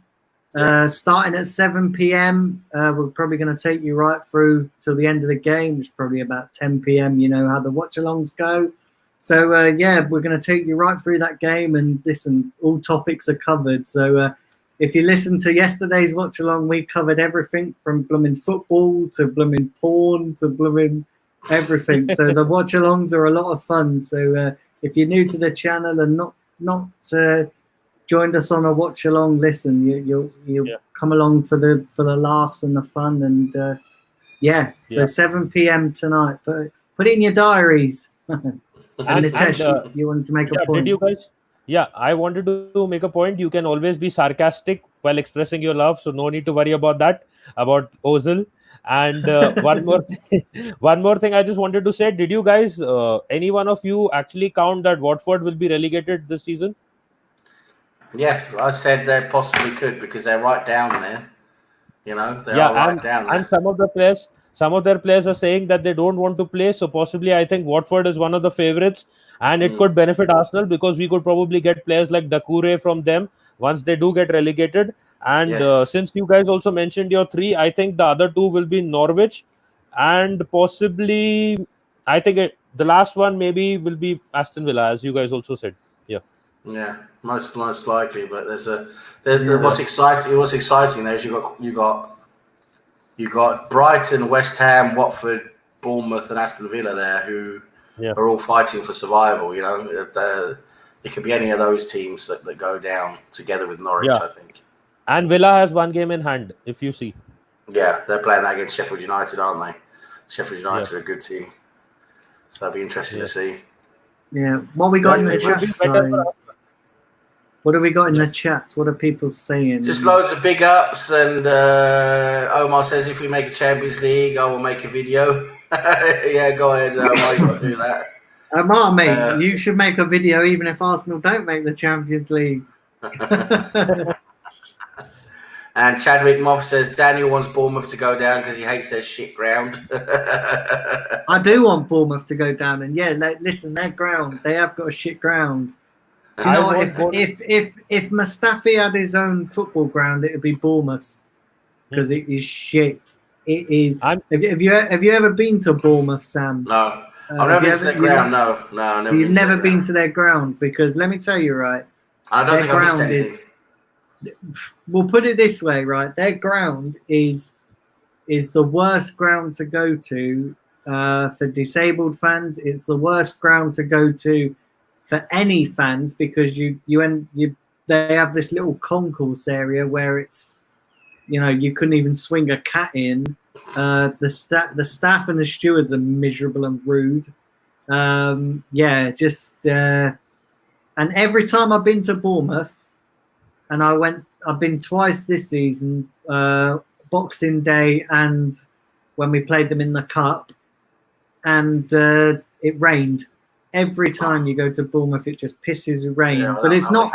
Starting at 7 p.m. We're probably going to take you right through till the end of the game, which is probably about 10 p.m. You know how the watch alongs go. So we're going to take you right through that game, and listen, all topics are covered. So if you listen to yesterday's watch along, we covered everything from blooming football to blooming porn to blooming everything. So the watch alongs are a lot of fun. So if you're new to the channel and not joined us on a watch along, listen, you'll come along for the laughs and the fun, and so 7 p.m. tonight. Put it in your diaries. And Nitesh, you wanted to make a point. Did you guys? Yeah, I wanted to make a point. You can always be sarcastic while expressing your love, so no need to worry about that, about Ozil. And one more thing I just wanted to say. Did you guys, any one of you actually count that Watford will be relegated this season? Yes, I said they possibly could, because they're right down there. They are right down there. And some of their players are saying that they don't want to play. So possibly, I think Watford is one of the favorites, and it could benefit Arsenal, because we could probably get players like Doucouré from them once they do get relegated. And Yes. since you guys also mentioned your three, I think the other two will be Norwich, and possibly, I think the last one maybe will be Aston Villa, as you guys also said. Yeah. Yeah, most likely. But Yeah. what's exciting. What's exciting there is you got Brighton, West Ham, Watford, Bournemouth, and Aston Villa there who Yeah. are all fighting for survival. You know, it could be any of those teams that go down together with Norwich. Yeah. I think. And Villa has one game in hand, if you see. Yeah, they're playing that against Sheffield United, aren't they? Sheffield United are a good team, so that'll be interesting to see. Yeah. What we got in the It will be chats, better for guys? us. What have we got in the chats? What are people saying? Just loads of big ups, and Omar says if we make a Champions League, I will make a video. Yeah, go ahead, Omar, you got to do that. Omar, mate, you should make a video even if Arsenal don't make the Champions League. And Chadwick Moff says Daniel wants Bournemouth to go down because he hates their shit ground. I do want Bournemouth to go down, and yeah, listen, their ground, they have got a shit ground. Do you know what? If Mustafi had his own football ground, it would be Bournemouth's because it is shit. It is. Have you ever been to Bournemouth, Sam? No, I've never been to their ground. No, so you've never been to their ground because let me tell you, right? I don't think I missed anything. We'll put it this way, right? Their ground is the worst ground to go to for disabled fans. It's the worst ground to go to for any fans because they have this little concourse area where it's, you know, you couldn't even swing a cat in. The staff and the stewards are miserable and rude. And every time I've been to Bournemouth, and I've been twice this season, Boxing Day and when we played them in the cup, and it rained. Every time you go to Bournemouth, it just pisses rain. Yeah, but it's not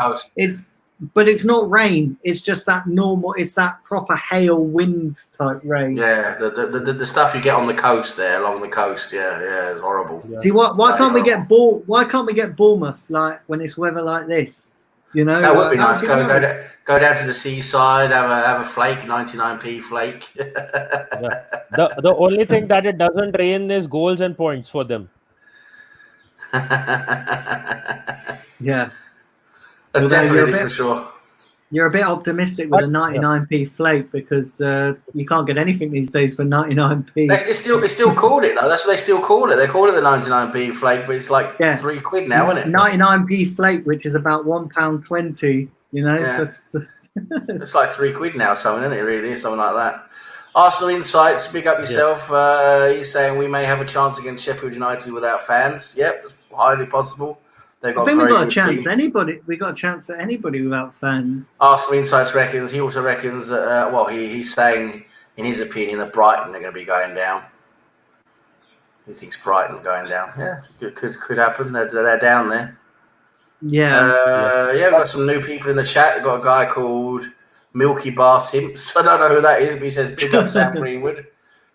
but it's not rain. It's just that normal. It's that proper hail wind type rain. Yeah, the stuff you get on the coast there, along the coast. Yeah, it's horrible. Yeah. See, why can't we get Bournemouth like when it's weather like this? You know, that would be nice. Go down to the seaside, have a flake, 99p flake. Yeah. The only thing that it doesn't rain is goals and points for them. Yeah, that's definitely for sure. You're a bit optimistic with a 99p flake because you can't get anything these days for 99p. They still called it though. That's what they still call it. They call it the 99p flake, but it's like £3 now, isn't it? 99p flake, which is about £1.20. You know, it's like £3 now, something, isn't it? Really, something like that. Arsenal Insights, big up yourself. He's saying we may have a chance against Sheffield United without fans. Yep, it's highly possible. They've got I think we got a chance. We got a chance at anybody without fans. Arsenal Insights reckons. He also reckons that. He's saying, in his opinion, that Brighton are going to be going down. He thinks Brighton going down. Yeah, could happen. They're down there. Yeah. We've got some new people in the chat. We've got a guy called Milky Bar Simps. I don't know who that is, but he says big up Sam Greenwood.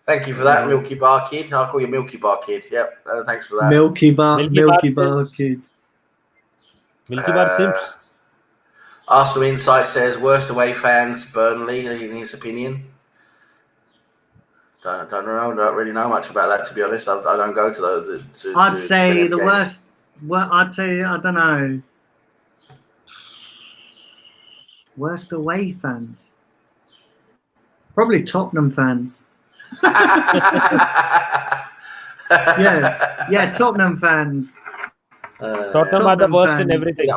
Thank you for that, Milky Bar Kid. I'll call you Milky Bar Kid. Yep, thanks for that. Milky Bar Kid. Milky Bar Simps. Arsenal Insight says worst away fans, Burnley, in his opinion. Don't know. Don't really know much about that, to be honest. I don't go to those. I'd say the worst. Well, I'd say I don't know. Worst away fans. Probably Tottenham fans. yeah, Tottenham fans. Tottenham are the worst in everything.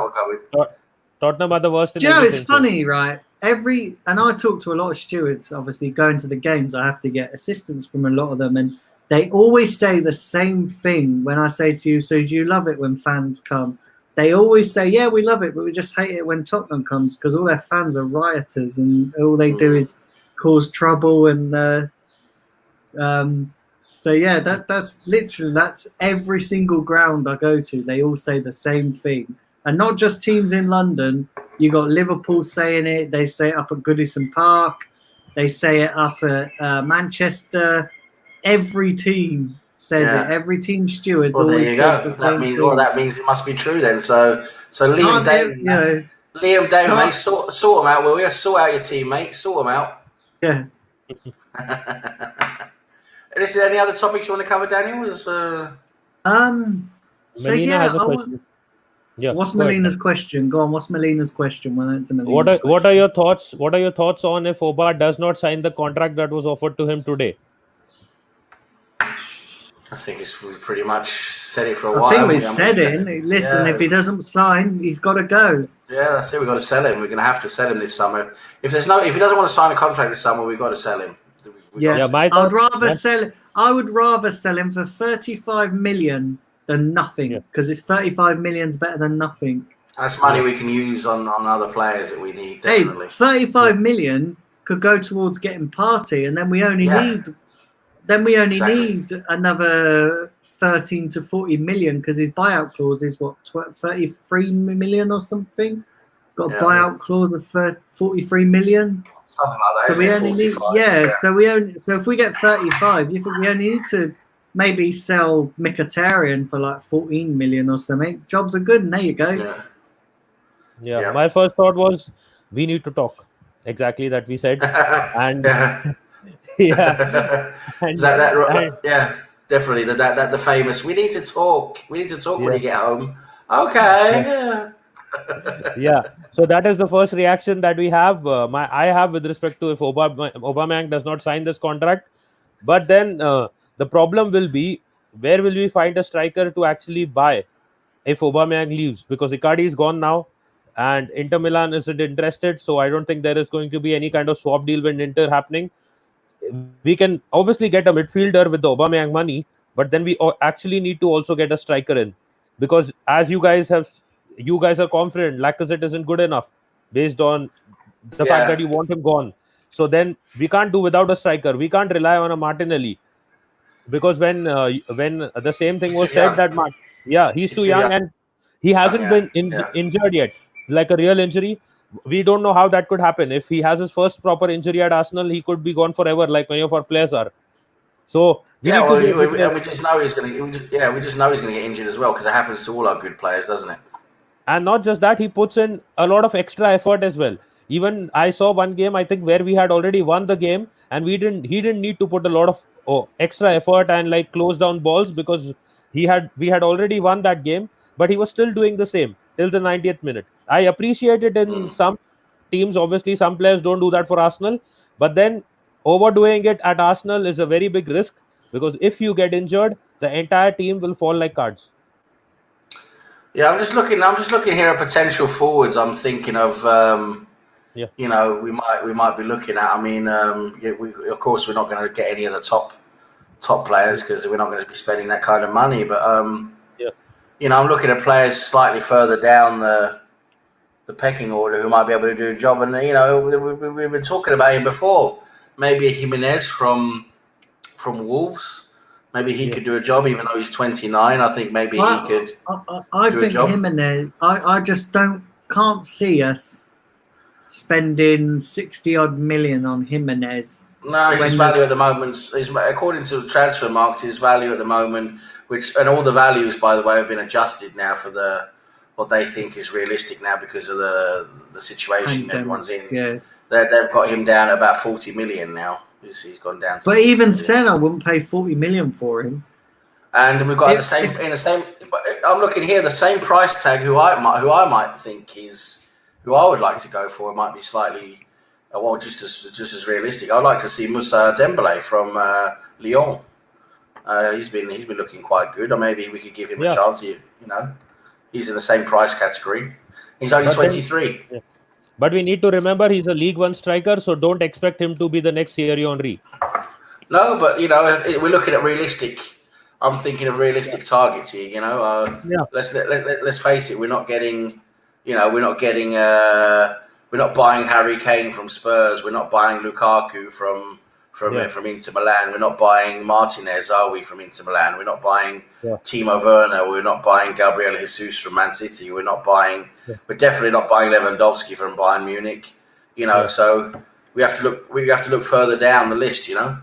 Tottenham are the worst in everything. Do you know, it's funny, right? And I talk to a lot of stewards, obviously, going to the games. I have to get assistance from a lot of them. And they always say the same thing when I say to you, so do you love it when fans come? They always say, yeah, we love it, but we just hate it when Tottenham comes because all their fans are rioters and all they do is cause trouble. And so, yeah, that's every single ground I go to. They all say the same thing. And not just teams in London. You got Liverpool saying it. They say it up at Goodison Park. They say it up at Manchester. Every team says it. Every team steward always says the same thing. That means it must be true then. So Liam Dane, Liam David, Can't- mate, sort them out, will you? Sort out your team, mate. Sort them out. Yeah. Is there any other topics you want to cover, Daniel? So Melina yeah, has a question. Yeah. what's go ahead, Melina's man. question? Go on. What's Melina's question? Well, it's Melina's What are your thoughts? What are your thoughts on if Oba does not sign the contract that was offered to him today? I think we pretty much said it for a I while. think haven't we we? said it. Listen, Yeah. if he doesn't sign, he's got to go. Yeah, that's it. We've got to sell him. We're going to have to sell him this summer. If he doesn't want to sign a contract this summer, we've got to sell him. Yes, my I would thought- rather sell. I would rather sell him for 35 million than nothing, Yeah. because it's 35 million's better than nothing. That's money we can use on other players that we need, Hey, definitely. 35 million could go towards getting Party, and then we only Yeah. Exactly. need another 13 to 40 million, because his buyout clause is what, 33 million or something. It's got a Yeah. buyout clause of 43 million. Something like that. So isn't we it? only need, 45. So if we get 35, you think we only need to maybe sell Mkhitaryan for like 14 million or something. Jobs are good, and there you go. Yeah. Yeah. My first thought was we need to talk. Exactly that we said. And yeah. yeah. And, Is that and- yeah, definitely. The famous. We need to talk. We need to talk when Yeah. you get home. Okay. Yeah. yeah. So that is the first reaction that we have. I have with respect to if Aubameyang does not sign this contract. But then the problem will be, where will we find a striker to actually buy if Aubameyang leaves? Because Icardi is gone now, and Inter Milan isn't interested. So I don't think there is going to be any kind of swap deal with Inter happening. We can obviously get a midfielder with the Aubameyang money, but then we actually need to also get a striker in, because as you guys are confident Lacazette isn't good enough based on the fact that you want him gone. So then we can't do without a striker. We can't rely on a Martinelli, because when the same thing was said that he's too young and he hasn't been injured yet, like a real injury. We don't know how that could happen. If he has his first proper injury at Arsenal, he could be gone forever, like many of our players are. So we just know he's going to. We just know he's going to get injured as well, because it happens to all our good players, doesn't it? And not just that, he puts in a lot of extra effort as well. Even I saw one game, I think, where we had already won the game, and he didn't need to put a lot of extra effort and like close down balls, because we had already won that game, but he was still doing the same till the 90th minute. I appreciate it in some teams. Obviously, some players don't do that for Arsenal, but then overdoing it at Arsenal is a very big risk, because if you get injured, the entire team will fall like cards. Yeah, I'm just looking here at potential forwards. I'm thinking of, you know, we might be looking at. I mean, of course, we're not going to get any of the top players, because we're not going to be spending that kind of money. But you know, I'm looking at players slightly further down the pecking order who might be able to do a job. And you know, we've been talking about him before. Maybe a Jimenez from Wolves. Maybe he could do a job, even though he's 29. I think maybe he could. I think Jimenez. I just can't see us spending 60 odd million on Jimenez. No, his value at the moment, according to Transfer Markt, his value at the moment, and all the values, by the way, have been adjusted now for what they think is realistic now, because of the situation everyone's in. Yeah. They've got him down at about 40 million now. He's gone down to. But even Senna wouldn't pay 40 million for him. And we've got I'm looking here, the same price tag. Who I might think is who I would like to go for. It might be slightly, well, just as realistic. I'd like to see Moussa Dembélé from Lyon. He's been looking quite good. Or maybe we could give him a chance. You know, he's in the same price category. He's only 23. But we need to remember he's a League One striker, so don't expect him to be the next Thierry Henry. No, but you know, we're looking at realistic. I'm thinking of realistic targets here. You know, let's face it. We're not getting, you know, we're not buying Harry Kane from Spurs. We're not buying Lukaku from Inter Milan. We're not buying Martinez, are we, from Inter Milan? We're not buying Timo Werner. We're not buying Gabriel Jesus from Man City. We're definitely not buying Lewandowski from Bayern Munich. You know, so we have to look further down the list. You know.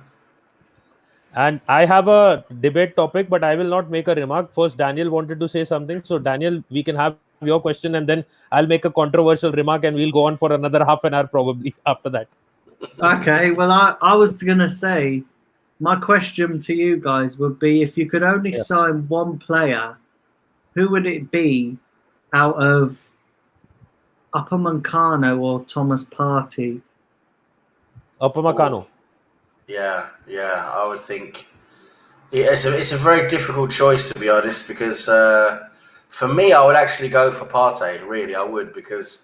And I have a debate topic, but I will not make a remark. First, Daniel wanted to say something. So, Daniel, we can have your question, and then I'll make a controversial remark, and we'll go on for another half an hour probably after that. Okay, well, I was going to say, my question to you guys would be, if you could only Yeah. sign one player, who would it be out of Upamecano or Thomas Partey? Upamecano. Yeah, I would think it's a very difficult choice, to be honest, because for me, I would actually go for Partey. Really, I would, because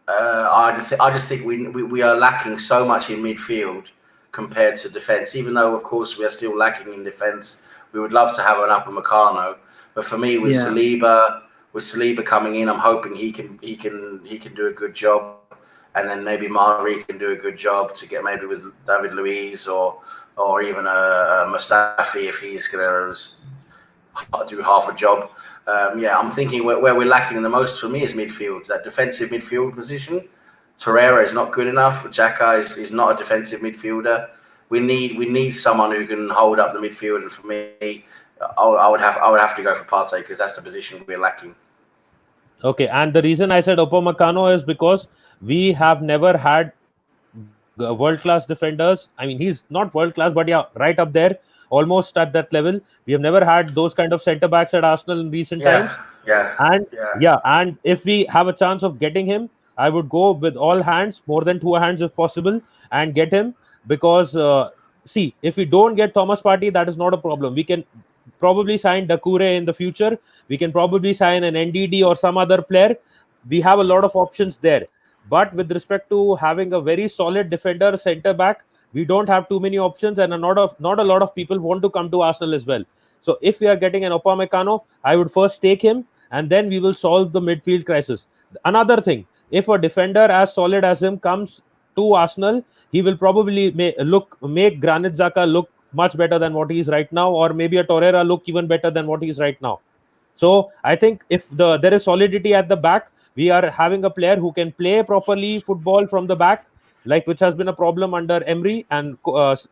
I just think we are lacking so much in midfield compared to defence. Even though, of course, we are still lacking in defence, we would love to have an Upamecano. But for me, with Saliba coming in, I'm hoping he can do a good job, and then maybe Mari can do a good job to get maybe with David Luiz or even a Mustafi if he's going to do half a job. I'm thinking where we're lacking the most for me is midfield, that defensive midfield position. Torreira is not good enough. Xhaka is not a defensive midfielder. We need someone who can hold up the midfield, and for me, I would have to go for Partey, because that's the position we're lacking. Okay, and the reason I said Upamecano is because we have never had world-class defenders. I mean, he's not world-class, but yeah, right up there, almost at that level. We have never had those kind of centre-backs at Arsenal in recent times. And if we have a chance of getting him, I would go with all hands, more than two hands if possible, and get him, because see, if we don't get Thomas Partey, that is not a problem. We can probably sign Doucouré in the future. We can probably sign an NDD or some other player. We have a lot of options there. But with respect to having a very solid defender, centre back, we don't have too many options, and not a lot of people want to come to Arsenal as well. So if we are getting an Upamecano, I would first take him, and then we will solve the midfield crisis. Another thing, if a defender as solid as him comes to Arsenal, he will probably make Granit Xhaka look much better than what he is right now, or maybe a Torreira look even better than what he is right now. So I think if there is solidity at the back, we are having a player who can play properly football from the back, which has been a problem under Emery and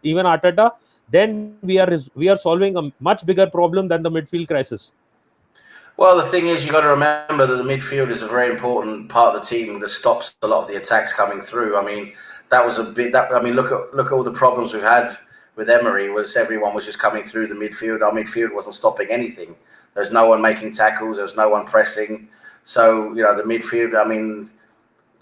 even Arteta. Then we are solving a much bigger problem than the midfield crisis. Well, the thing is, you've got to remember that the midfield is a very important part of the team that stops a lot of the attacks coming through. I mean, that was a bit. Look at all the problems we've had with Emery. Was everyone was just coming through the midfield? Our midfield wasn't stopping anything. There's no one making tackles. There's no one pressing. So the midfield. I mean,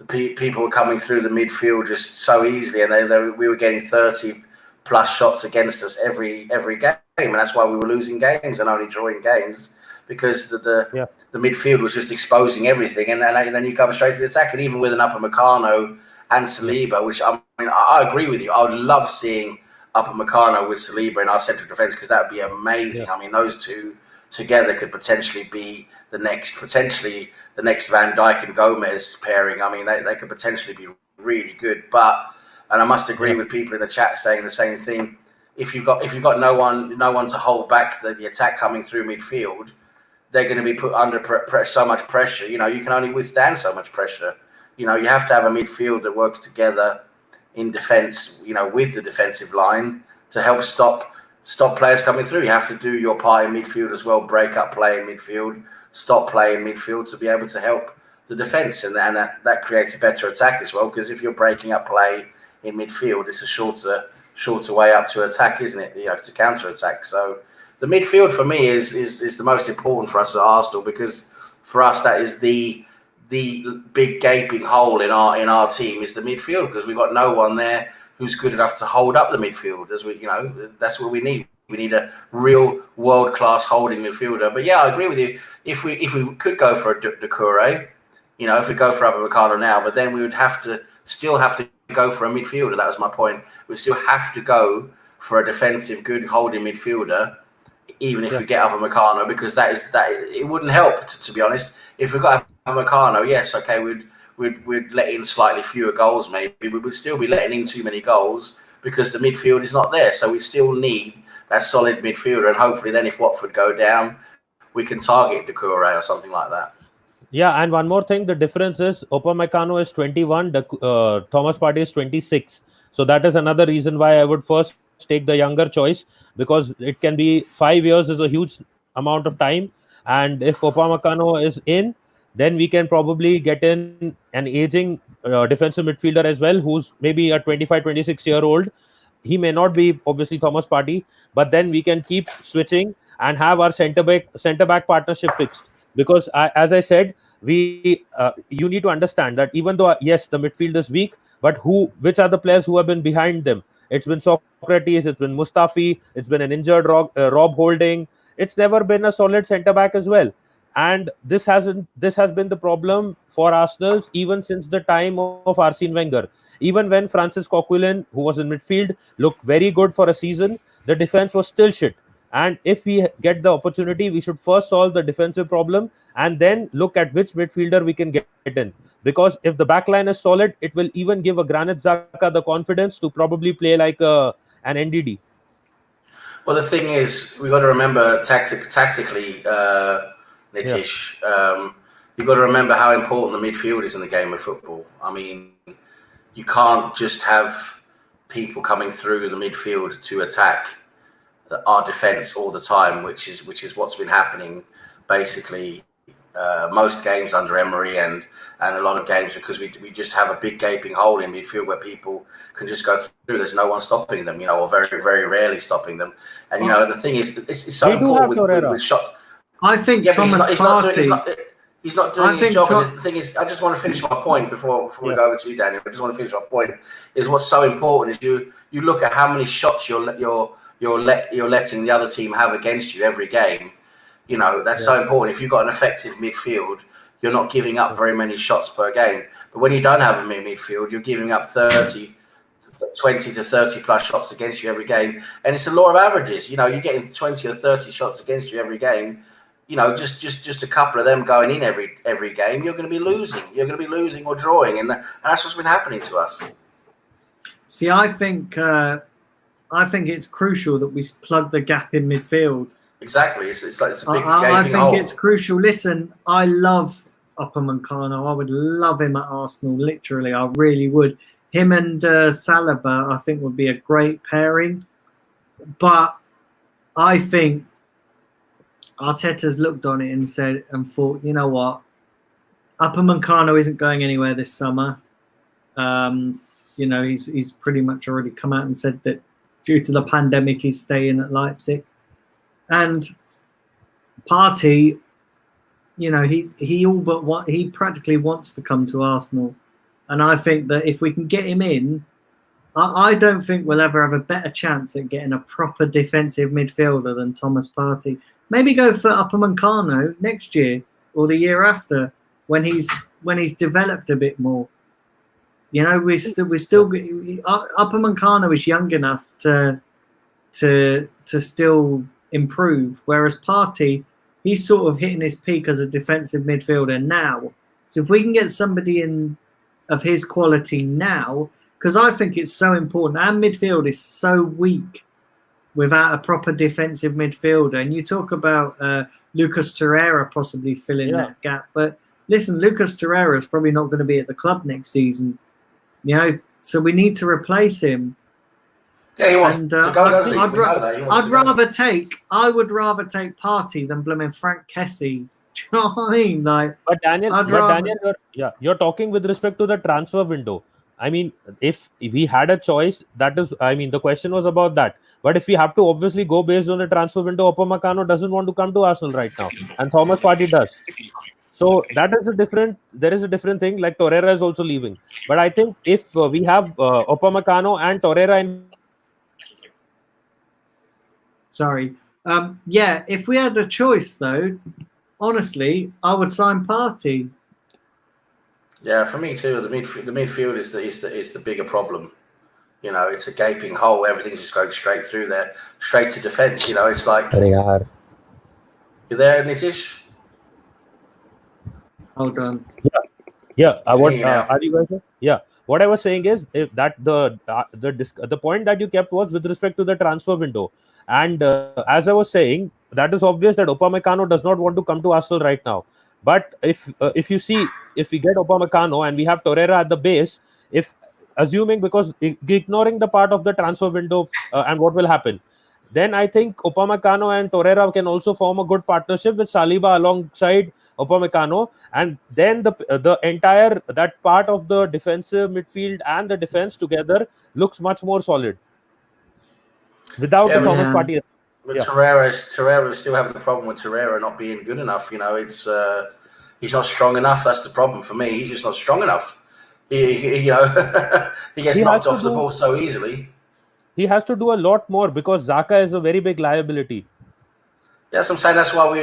people were coming through the midfield just so easily, and we were getting 30 plus shots against us every game, and that's why we were losing games and only drawing games, because the midfield was just exposing everything, and then you come straight to the attack. And even with an Upamecano and Saliba, which I agree with you, I would love seeing Upamecano with Saliba in our central defence, because that would be amazing. I mean, those two together could potentially be the next Van Dijk and Gomez pairing. I mean, they could potentially be really good. And I must agree with people in the chat saying the same thing. If you've got no one to hold back the attack coming through midfield, they're going to be put under so much pressure. You can only withstand so much pressure. You have to have a midfield that works together in defence, with the defensive line to help stop players coming through. You have to do your part in midfield as well, break up play in midfield, stop play in midfield to be able to help the defence, and that creates a better attack as well, because if you're breaking up play in midfield, it's a shorter way up to attack, isn't it? To counter attack. So the midfield for me is the most important for us at Arsenal, because for us that is the big gaping hole in our team is the midfield, because we've got no one there who's good enough to hold up the midfield. That's what we need. We need a real world-class holding midfielder. But yeah, I agree with you. If we could go for a Doucouré, if we go for Upamecano now, but then we would still have to go for a midfielder. That was my point. We still have to go for a defensive, good holding midfielder, even if we get Upamecano, because it wouldn't help, to be honest. If we got Upamecano, yes, okay, we'd let in slightly fewer goals, maybe. We would still be letting in too many goals because the midfield is not there. So we still need that solid midfielder, and hopefully then if Watford go down, we can target Doucouré or something like that. Yeah, and one more thing, the difference is Upamecano is 21, Thomas Partey is 26. So that is another reason why I would first take the younger choice, because it can be 5 years is a huge amount of time. And if Upamecano is in, Then we can probably get in an aging defensive midfielder as well, who's maybe a 25, 26-year-old. He may not be obviously Thomas Partey, but then we can keep switching and have our centre back partnership fixed. Because as I said, you need to understand that even though yes, the midfield is weak, but which are the players who have been behind them? It's been Socrates, it's been Mustafi, it's been an injured Rob Holding. It's never been a solid centre back as well, and this has been the problem for Arsenal even since the time of Arsene Wenger. Even when Francis Coquelin, who was in midfield, looked very good for a season, the defense was still shit. And if we get the opportunity, we should first solve the defensive problem and then look at which midfielder we can get in. Because if the back line is solid, it will even give a Granit Xhaka the confidence to probably play like an NDD. Well, the thing is, we got to remember tactically, Nitish. You've got to remember how important the midfield is in the game of football. I mean, you can't just have people coming through the midfield to attack our defence all the time, which is what's been happening basically most games under Emery and a lot of games, because we just have a big gaping hole in midfield where people can just go through. There's no one stopping them, or very, very rarely stopping them. And the thing is, it's so important with shot. I think Thomas Partey. He's not doing his job. And the thing is, I just want to finish my point before we go over to you, Daniel. I just want to finish my point. Is what's so important is you look at how many shots you're letting the other team have against you every game. That's so important. If you've got an effective midfield, you're not giving up very many shots per game. But when you don't have a midfield, you're giving up 20 to 30 plus shots against you every game. And it's a law of averages. You're getting 20 or 30 shots against you every game. Just a couple of them going in every game, you're going to be losing. You're going to be losing or drawing, and that's what's been happening to us. See, I think it's crucial that we plug the gap in midfield. Exactly, it's a big I gaping think hole. it's crucial. Listen, I love Upamecano. I would love him at Arsenal. Literally, I really would. Him and Saliba, I think, would be a great pairing. But I think Arteta's looked on it and thought, you know what, Upamecano isn't going anywhere this summer. He's pretty much already come out and said that due to the pandemic, he's staying at Leipzig. And Partey, he practically wants to come to Arsenal. And I think that if we can get him in, I don't think we'll ever have a better chance at getting a proper defensive midfielder than Thomas Partey. Maybe go for Upamecano next year or the year after when he's developed a bit more. Upamecano is young enough to still improve, whereas Partey, he's sort of hitting his peak as a defensive midfielder now. So if we can get somebody in of his quality now, because I think it's so important. Our midfield is so weak without a proper defensive midfielder. And you talk about Lucas Torreira possibly filling that gap. But listen, Lucas Torreira is probably not going to be at the club next season. So we need to replace him. Yeah, he wants to go, doesn't he? I would rather take Partey than blooming Frank Kessie. Do you know what I mean? But Daniel, you're talking with respect to the transfer window. I mean, if we had a choice, the question was about that. But if we have to obviously go based on the transfer window, Upamecano doesn't want to come to Arsenal right now, and Thomas Partey does. So there is a different thing. Like Torreira is also leaving. But I think if we have Upamecano and Torreira in. Sorry. If we had a choice, though, honestly, I would sign Partey. Yeah, for me too. The midfield is the bigger problem. It's a gaping hole. Everything's just going straight through there, straight to defence. It's like. You there, Nitish? Hold on. Yeah. Are you guys there? Yeah. What I was saying is that the point that you kept was with respect to the transfer window, and as I was saying, that is obvious that Upamecano does not want to come to Arsenal right now. But if we get Upamecano and we have Torreira at the base, because ignoring the part of the transfer window and what will happen, then I think Upamecano and Torreira can also form a good partnership with Saliba alongside Upamecano, and then the entire that part of the defensive midfield and the defense together looks much more solid without Yeah, the Thomas Partey. But Yeah. Torreira still have the problem with Torreira not being good enough. It's he's not strong enough. That's the problem for me. He's just not strong enough. He he gets knocked off the ball so easily. He has to do a lot more because Xhaka is a very big liability. Yes, I'm saying that's why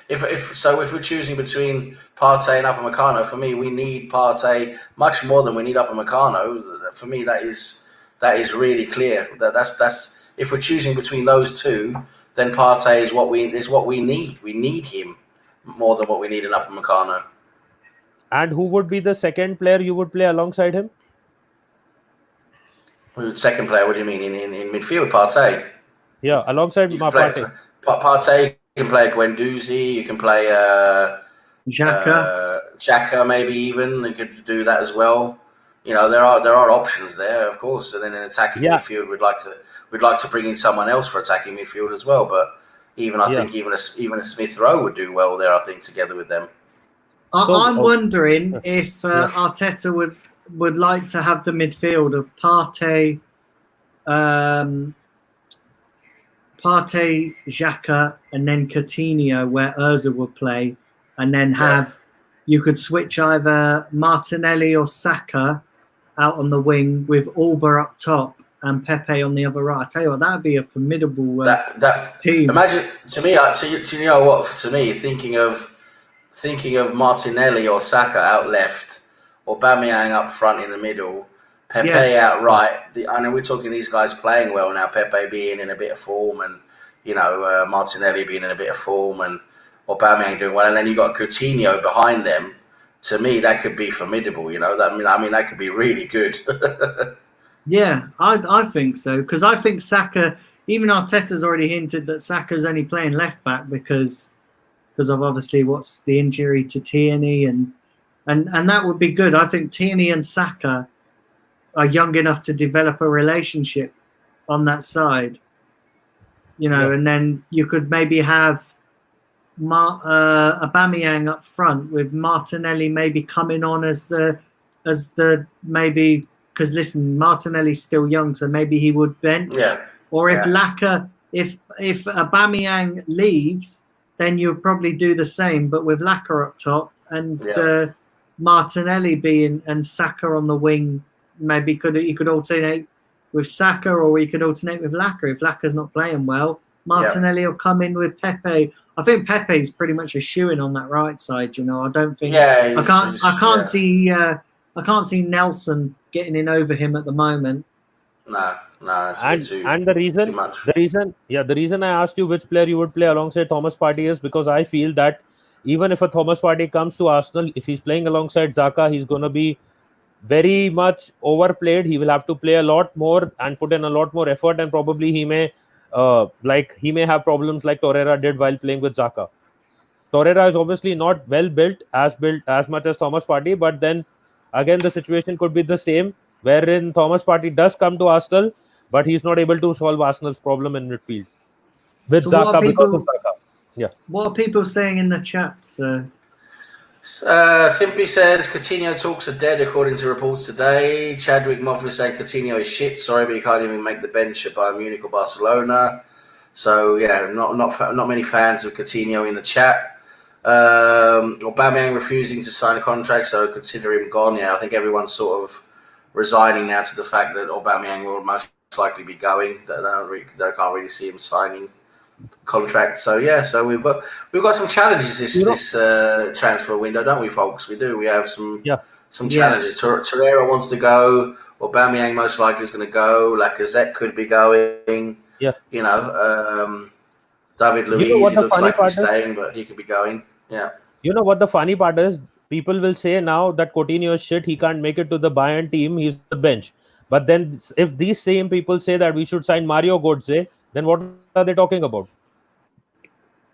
if we're choosing between Partey and Upamecano, for me we need Partey much more than we need Upamecano. For me, that is really clear. That's if we're choosing between those two, then Partey is what we need. We need him more than what we need in Upamecano. And who would be the second player you would play alongside him? Second player? What do you mean in midfield? Partey. Yeah, alongside Partey. Partey, you can play Guendouzi, you can play Xhaka, maybe even. You could do that as well. There are options there, of course. And then in attacking midfield, we'd like to bring in someone else for attacking midfield as well. But I think even a Smith Rowe would do well there. I think together with them. I'm wondering if Arteta would like to have the midfield of Partey, Xhaka, and then Coutinho, where Ozil would play, and then you could switch either Martinelli or Saka out on the wing with Alba up top and Pepe on the other right. I tell you what, that would be a formidable team. Imagine to me, thinking of Martinelli or Saka out left, or Aubameyang up front in the middle, Pepe out right. I know we're talking these guys playing well now. Pepe being in a bit of form, and Martinelli being in a bit of form, and Aubameyang doing well, and then you got Coutinho behind them. To me, that could be formidable. That could be really good. Yeah, I think so, because I think Saka. Even Arteta's already hinted that Saka's only playing left back because of obviously what's the injury to Tierney, and that would be good. I think Tierney and Saka are young enough to develop a relationship on that side, and then you could maybe have Aubameyang up front with Martinelli maybe coming on as the maybe, because listen, Martinelli's still young, so maybe he would bench. Yeah. Or if if Aubameyang leaves, then you'll probably do the same, but with Laka up top and Martinelli being and Saka on the wing. Maybe you could alternate with Saka, or you could alternate with Laka. If Laka's not playing well, Martinelli will come in with Pepe. I think Pepe's pretty much a shoo-in on that right side. I don't think. I can't see Nelson getting in over him at the moment. No, it's and the reason I asked you which player you would play alongside Thomas Partey is because I feel that even if a Thomas Partey comes to Arsenal, if he's playing alongside Xhaka, he's going to be very much overplayed. He will have to play a lot more and put in a lot more effort, and probably he may have problems like Torreira did while playing with Xhaka. Torreira is obviously not built as much as Thomas Partey, but then again the situation could be the same, wherein Thomas Partey does come to Arsenal, but he's not able to solve Arsenal's problem in midfield with Xhaka because of Xhaka. Yeah. What are people saying in the chat, sir? Simply says Coutinho talks are dead according to reports today. Chadwick Moffat saying Coutinho is shit. Sorry, but he can't even make the bench at Bayern Munich or Barcelona. So not many fans of Coutinho in the chat. Aubameyang refusing to sign a contract, so consider him gone. Yeah, I think everyone's sort of resigning now to the fact that Aubameyang will most likely be going. They can't really see him signing contract. So we've got some challenges this transfer window, don't we, folks? We do. We have some challenges. Torreira wants to go. Aubameyang most likely is going to go. Lacazette could be going. Yeah. David Luiz, it looks like he's staying, but he could be going. Yeah. You know what the funny part is? People will say now that Coutinho is shit. He can't make it to the Bayern team. He's on the bench. But then if these same people say that we should sign Mario Götze, then what are they talking about?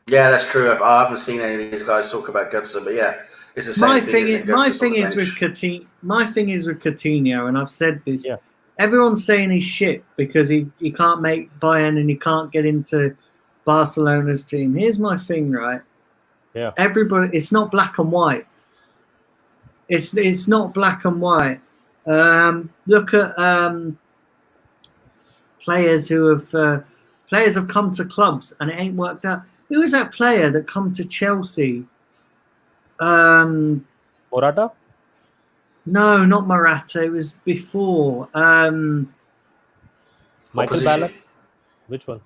Yeah, that's true. I haven't seen any of these guys talk about Götze, but yeah, it's the same My thing is with Coutinho, and I've said this. Yeah. Everyone's saying he's shit because he can't make Bayern and he can't get into Barcelona's team. Here's my thing, right? Yeah. Everybody, it's not black and white. It's not black and white. Look at players have come to clubs and it ain't worked out. Who was that player that come to Chelsea? Morata? No, not Morata. It was before. Michael Opposition. Ballack? Which one?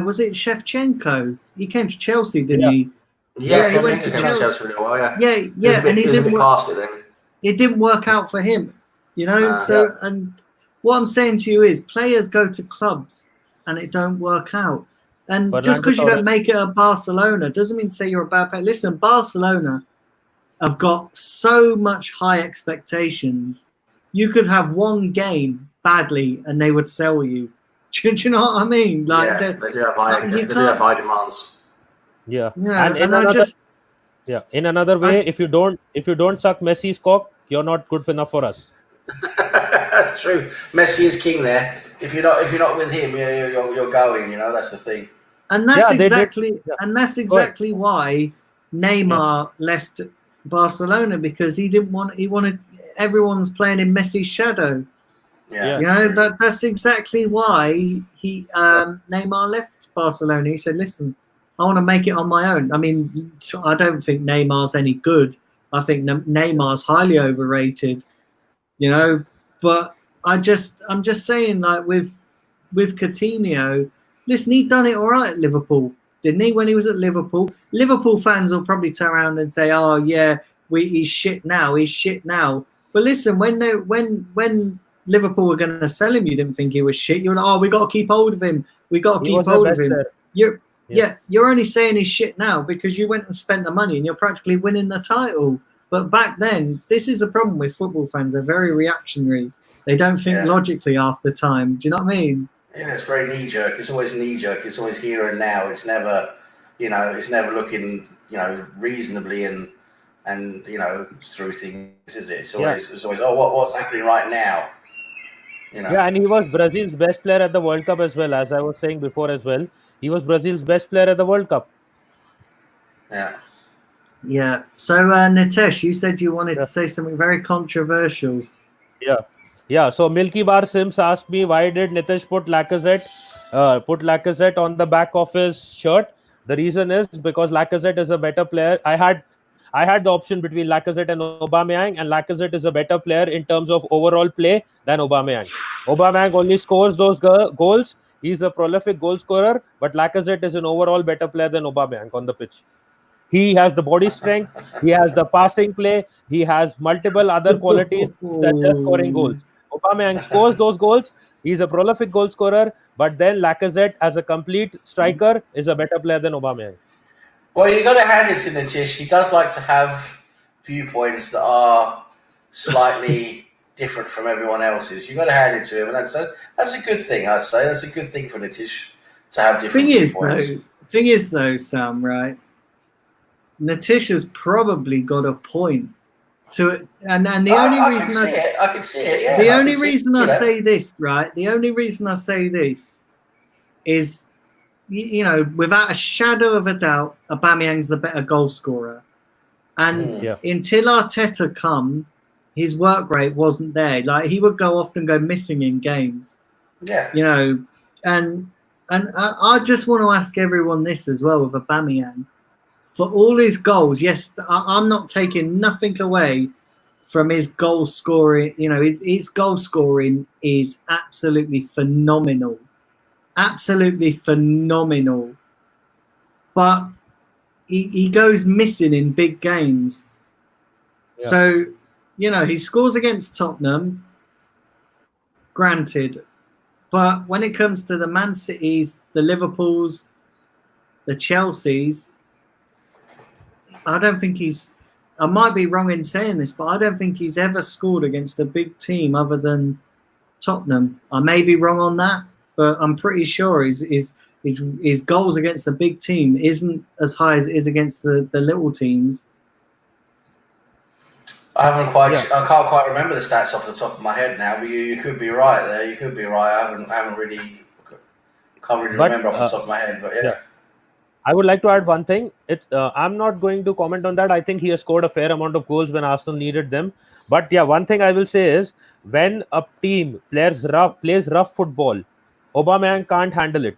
Was it Shevchenko? He came to Chelsea, didn't Yeah. he? Yeah, he I went think to he came to Chelsea. Chelsea for a little while, yeah. Yeah, and he It was a didn't bit work. past it then. It didn't work out for him, you know. And what I'm saying to you is, players go to clubs and it don't work out. And just Fernando because you Torres. don't make it at Barcelona doesn't mean to say you're a bad player. Listen, Barcelona have got so much high expectations. You could have one game badly and they would sell you. Do you know what I mean? Like, They do have high demands. Yeah. Yeah, And in I another, just in another way, if you don't suck Messi's cock, you're not good enough for us. That's true. Messi is king there. If you're not with him, you're going. You know, that's the thing. and that's Yeah, they did. exactly Yeah. and that's exactly why Neymar left Barcelona, because he wanted everyone's playing in Messi's shadow. Yeah. You know, that's exactly why Neymar left Barcelona. He said, listen, I want to make it on my own. I mean, I don't think Neymar's any good. I think Neymar's highly overrated, you know, but I'm just saying, like, with Coutinho, listen, he done it all right at Liverpool, didn't he? When he was at Liverpool, Liverpool fans will probably turn around and say, oh yeah, he's shit now. But listen, when Liverpool were going to sell him, you didn't think he was shit. You were like, oh, we got to keep hold of him. You're only saying he's shit now because you went and spent the money and you're practically winning the title. But back then, this is the problem with football fans. They're very reactionary. They don't think logically half the time. Do you know what I mean? Yeah, it's very knee-jerk. It's always knee-jerk. It's always here and now. It's never, it's never looking, reasonably and through things, is it? It's always what's happening right now? Yeah, and he was Brazil's best player at the World Cup as well, as I was saying before as well. He was Brazil's best player at the World Cup. Yeah. Yeah. So, Nitesh, you said you wanted to say something very controversial. Yeah. So Milky Bar Sims asked me, why did Nitesh put Lacazette on the back of his shirt? The reason is because Lacazette is a better player. I had the option between Lacazette and Aubameyang, and Lacazette is a better player in terms of overall play than Aubameyang. Aubameyang only scores those goals. He's a prolific goal scorer, but Lacazette is an overall better player than Aubameyang on the pitch. He has the body strength. He has the passing play. He has multiple other qualities such as scoring goals. Aubameyang scores those goals. He's a prolific goal scorer, but then Lacazette, as a complete striker, is a better player than Aubameyang. Well, you got to hand it to Nitish. He does like to have viewpoints that are slightly different from everyone else's. You got to hand it to him, and that's a good thing. I'd say that's a good thing for Nitish to have different viewpoints. Thing is, though, Sam, right? Nitish has probably got a point to it, and the only reason I can see it. Yeah. The only reason I say this, right? The only reason I say this is, without a shadow of a doubt, Aubameyang's the better goal scorer, and until Arteta come, his work rate wasn't there. Like, he would often go missing in games. Yeah. And I just want to ask everyone this as well with Aubameyang. For all his goals, yes, I'm not taking nothing away from his goal scoring. His goal scoring is absolutely phenomenal. Absolutely phenomenal. But he goes missing in big games. Yeah. So, he scores against Tottenham, granted. But when it comes to the Man Cities, the Liverpools, the Chelseas, I don't think I might be wrong in saying this, but I don't think he's ever scored against a big team other than Tottenham. I may be wrong on that, but I'm pretty sure his goals against the big team isn't as high as it is against the little teams. I can't quite remember the stats off the top of my head now, but you could be right there. You could be right. I can't really remember off the top of my head, but yeah. I would like to add one thing. I'm not going to comment on that. I think he has scored a fair amount of goals when Arsenal needed them. But yeah, one thing I will say is when a team plays rough football, Aubameyang can't handle it.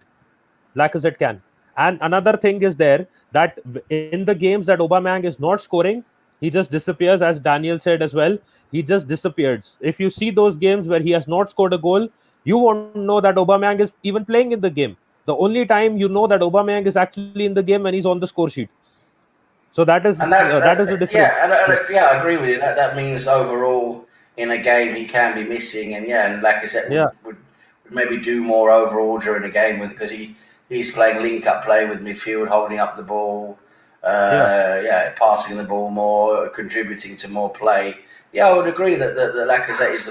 Lacazette can. And another thing is there that in the games that Aubameyang is not scoring, he just disappears, as Daniel said as well. He just disappears. If you see those games where he has not scored a goal, you won't know that Aubameyang is even playing in the game. The only time you know that Aubameyang is actually in the game when he's on the score sheet. So that is that is the difference. I agree with you. That means overall in a game he can be missing, and like I said, would maybe do more overall during the game because he's playing link-up play with midfield, holding up the ball, passing the ball more, contributing to more play. Yeah, I would agree that Lacazette is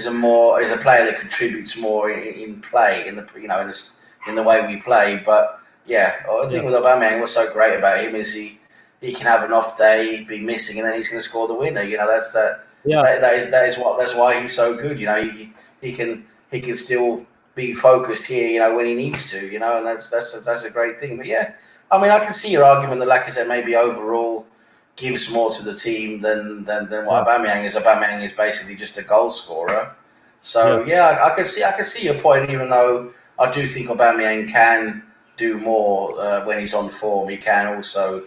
a player that contributes more in play in the way we play. But yeah, I think with Aubameyang, what's so great about him is he can have an off day, be missing, and then he's going to score the winner. That's that. Yeah, that's why he's so good. He can still be focused here, when he needs to, and that's a great thing. But yeah, I mean, I can see your argument that Lacazette maybe overall gives more to the team than what Aubameyang is. Aubameyang is basically just a goal scorer. So I can see your point. Even though I do think Aubameyang can do more when he's on form, he can also,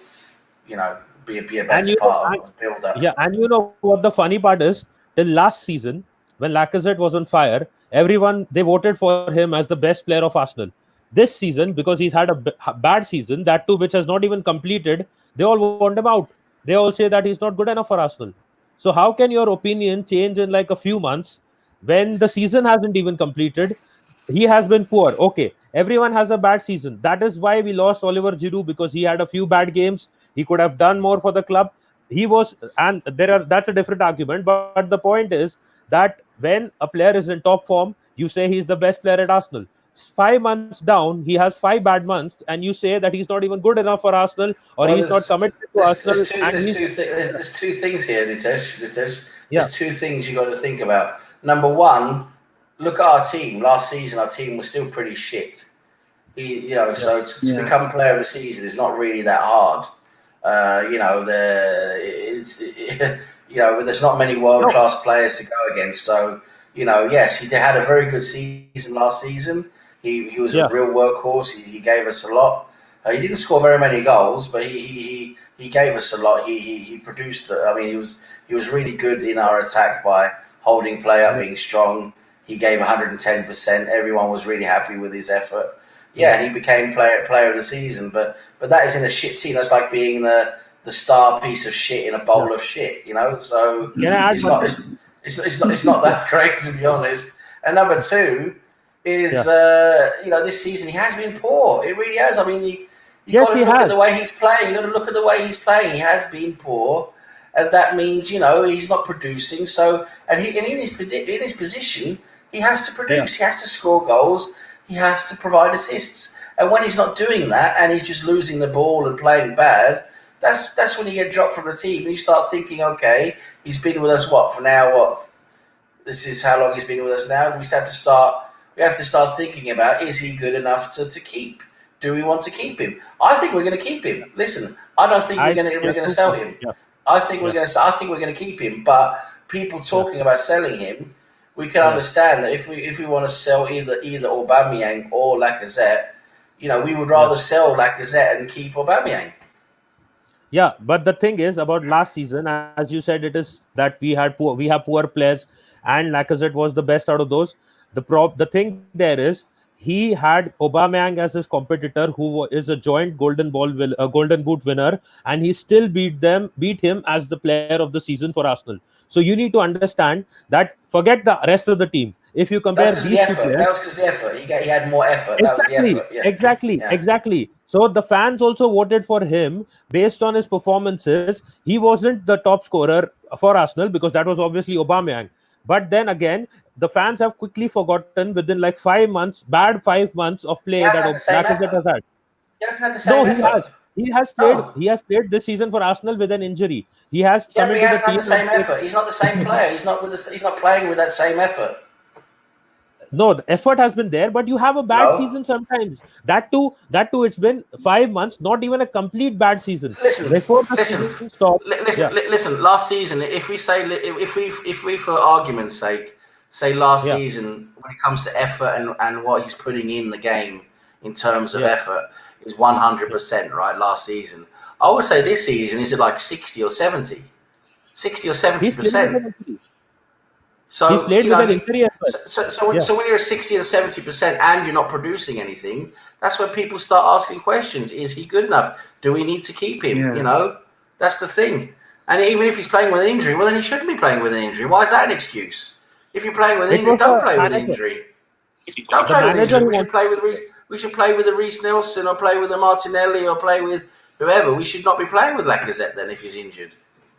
be a better part of the build-up. Yeah, and you know what the funny part is? Till last season, when Lacazette was on fire, they voted for him as the best player of Arsenal. This season, because he's had a bad season, that too which has not even completed, they all want him out. They all say that he's not good enough for Arsenal. So how can your opinion change in like a few months when the season hasn't even completed? He has been poor. Okay, everyone has a bad season. That is why we lost Oliver Giroud, because he had a few bad games. He could have done more for the club. That's a different argument. But the point is that when a player is in top form, you say he's the best player at Arsenal. 5 months down, he has 5 bad months, and you say that he's not even good enough for Arsenal, or he's not committed to Arsenal. There's two things here, Nitesh. There's two things you got to think about. Number one, look at our team. Last season, our team was still pretty shit. So to become player of the season is not really that hard. There's not many world-class players to go against. So, yes, he had a very good season last season. He was a real workhorse. He gave us a lot. He didn't score very many goals, but he gave us a lot. He produced. He was really good in our attack by holding play up, being strong. He gave 110%. Everyone was really happy with his effort. Yeah, and he became player of the season. But that is in a shit team. That's like being the star piece of shit in a bowl of shit. So it's not that great, to be honest. And number two is this season he has been poor. It really has. I mean, you got to look at the way he's playing. You got to look at the way he's playing. He has been poor, and that means he's not producing. So and in his position, he has to produce. He has to score goals. He has to provide assists. And when he's not doing that, and he's just losing the ball and playing bad, that's when you get dropped from the team. And you start thinking, okay, he's been with us this is how long he's been with us now. We have to start thinking about, is he good enough to keep? Do we want to keep him? I think we're going to keep him. Listen, I don't think we're going to sell him. Yeah. I think we're going to keep him. But people talking about selling him, we can understand that if we want to sell either Aubameyang or Lacazette, we would rather sell Lacazette and keep Aubameyang. Yeah, but the thing is about last season, as you said, it is that we have poor players, and Lacazette was the best out of those. The thing there is he had Aubameyang as his competitor, who is a joint Golden Boot winner, and he still beat him as the player of the season for Arsenal. So you need to understand that. Forget the rest of the team. If you compare these two players, that was because the effort. He had more effort. Exactly, that was the effort. Exactly. So the fans also voted for him based on his performances. He wasn't the top scorer for Arsenal because that was obviously Aubameyang. But then again, the fans have quickly forgotten within like 5 months, bad 5 months of play that Lacazette has had. He hasn't had the same effort. He has played this season for Arsenal with an injury. He has but he hasn't had the same effort. He's not the same player. He's not playing with that same effort. No, the effort has been there, but you have a bad No. season sometimes. That too, it's been 5 months, not even a complete bad season. Listen, Before the listen, season stopped, listen. Last season, if we for argument's sake say last Yeah. season, when it comes to effort and what he's putting in the game in terms of Yeah. effort is 100%, right? Last season, I would say this season is it like 60 or 70, 60 or He's playing with 70%. an injury. So He's played you with know, an injury as well. so when you're at 60 or 70% and you're not producing anything, that's when people start asking questions. Is he good enough? Do we need to keep him? Yeah. You know, that's the thing. And even if he's playing with an injury, well, then he shouldn't be playing with an injury. Why is that an excuse? If you're playing with an It injury, was don't the play with an manager. injury. Don't The play with an manager injury. We who should play with we should play with a Reece Nelson or play with a Martinelli or play with whoever. We should not be playing with Lacazette then if he's injured.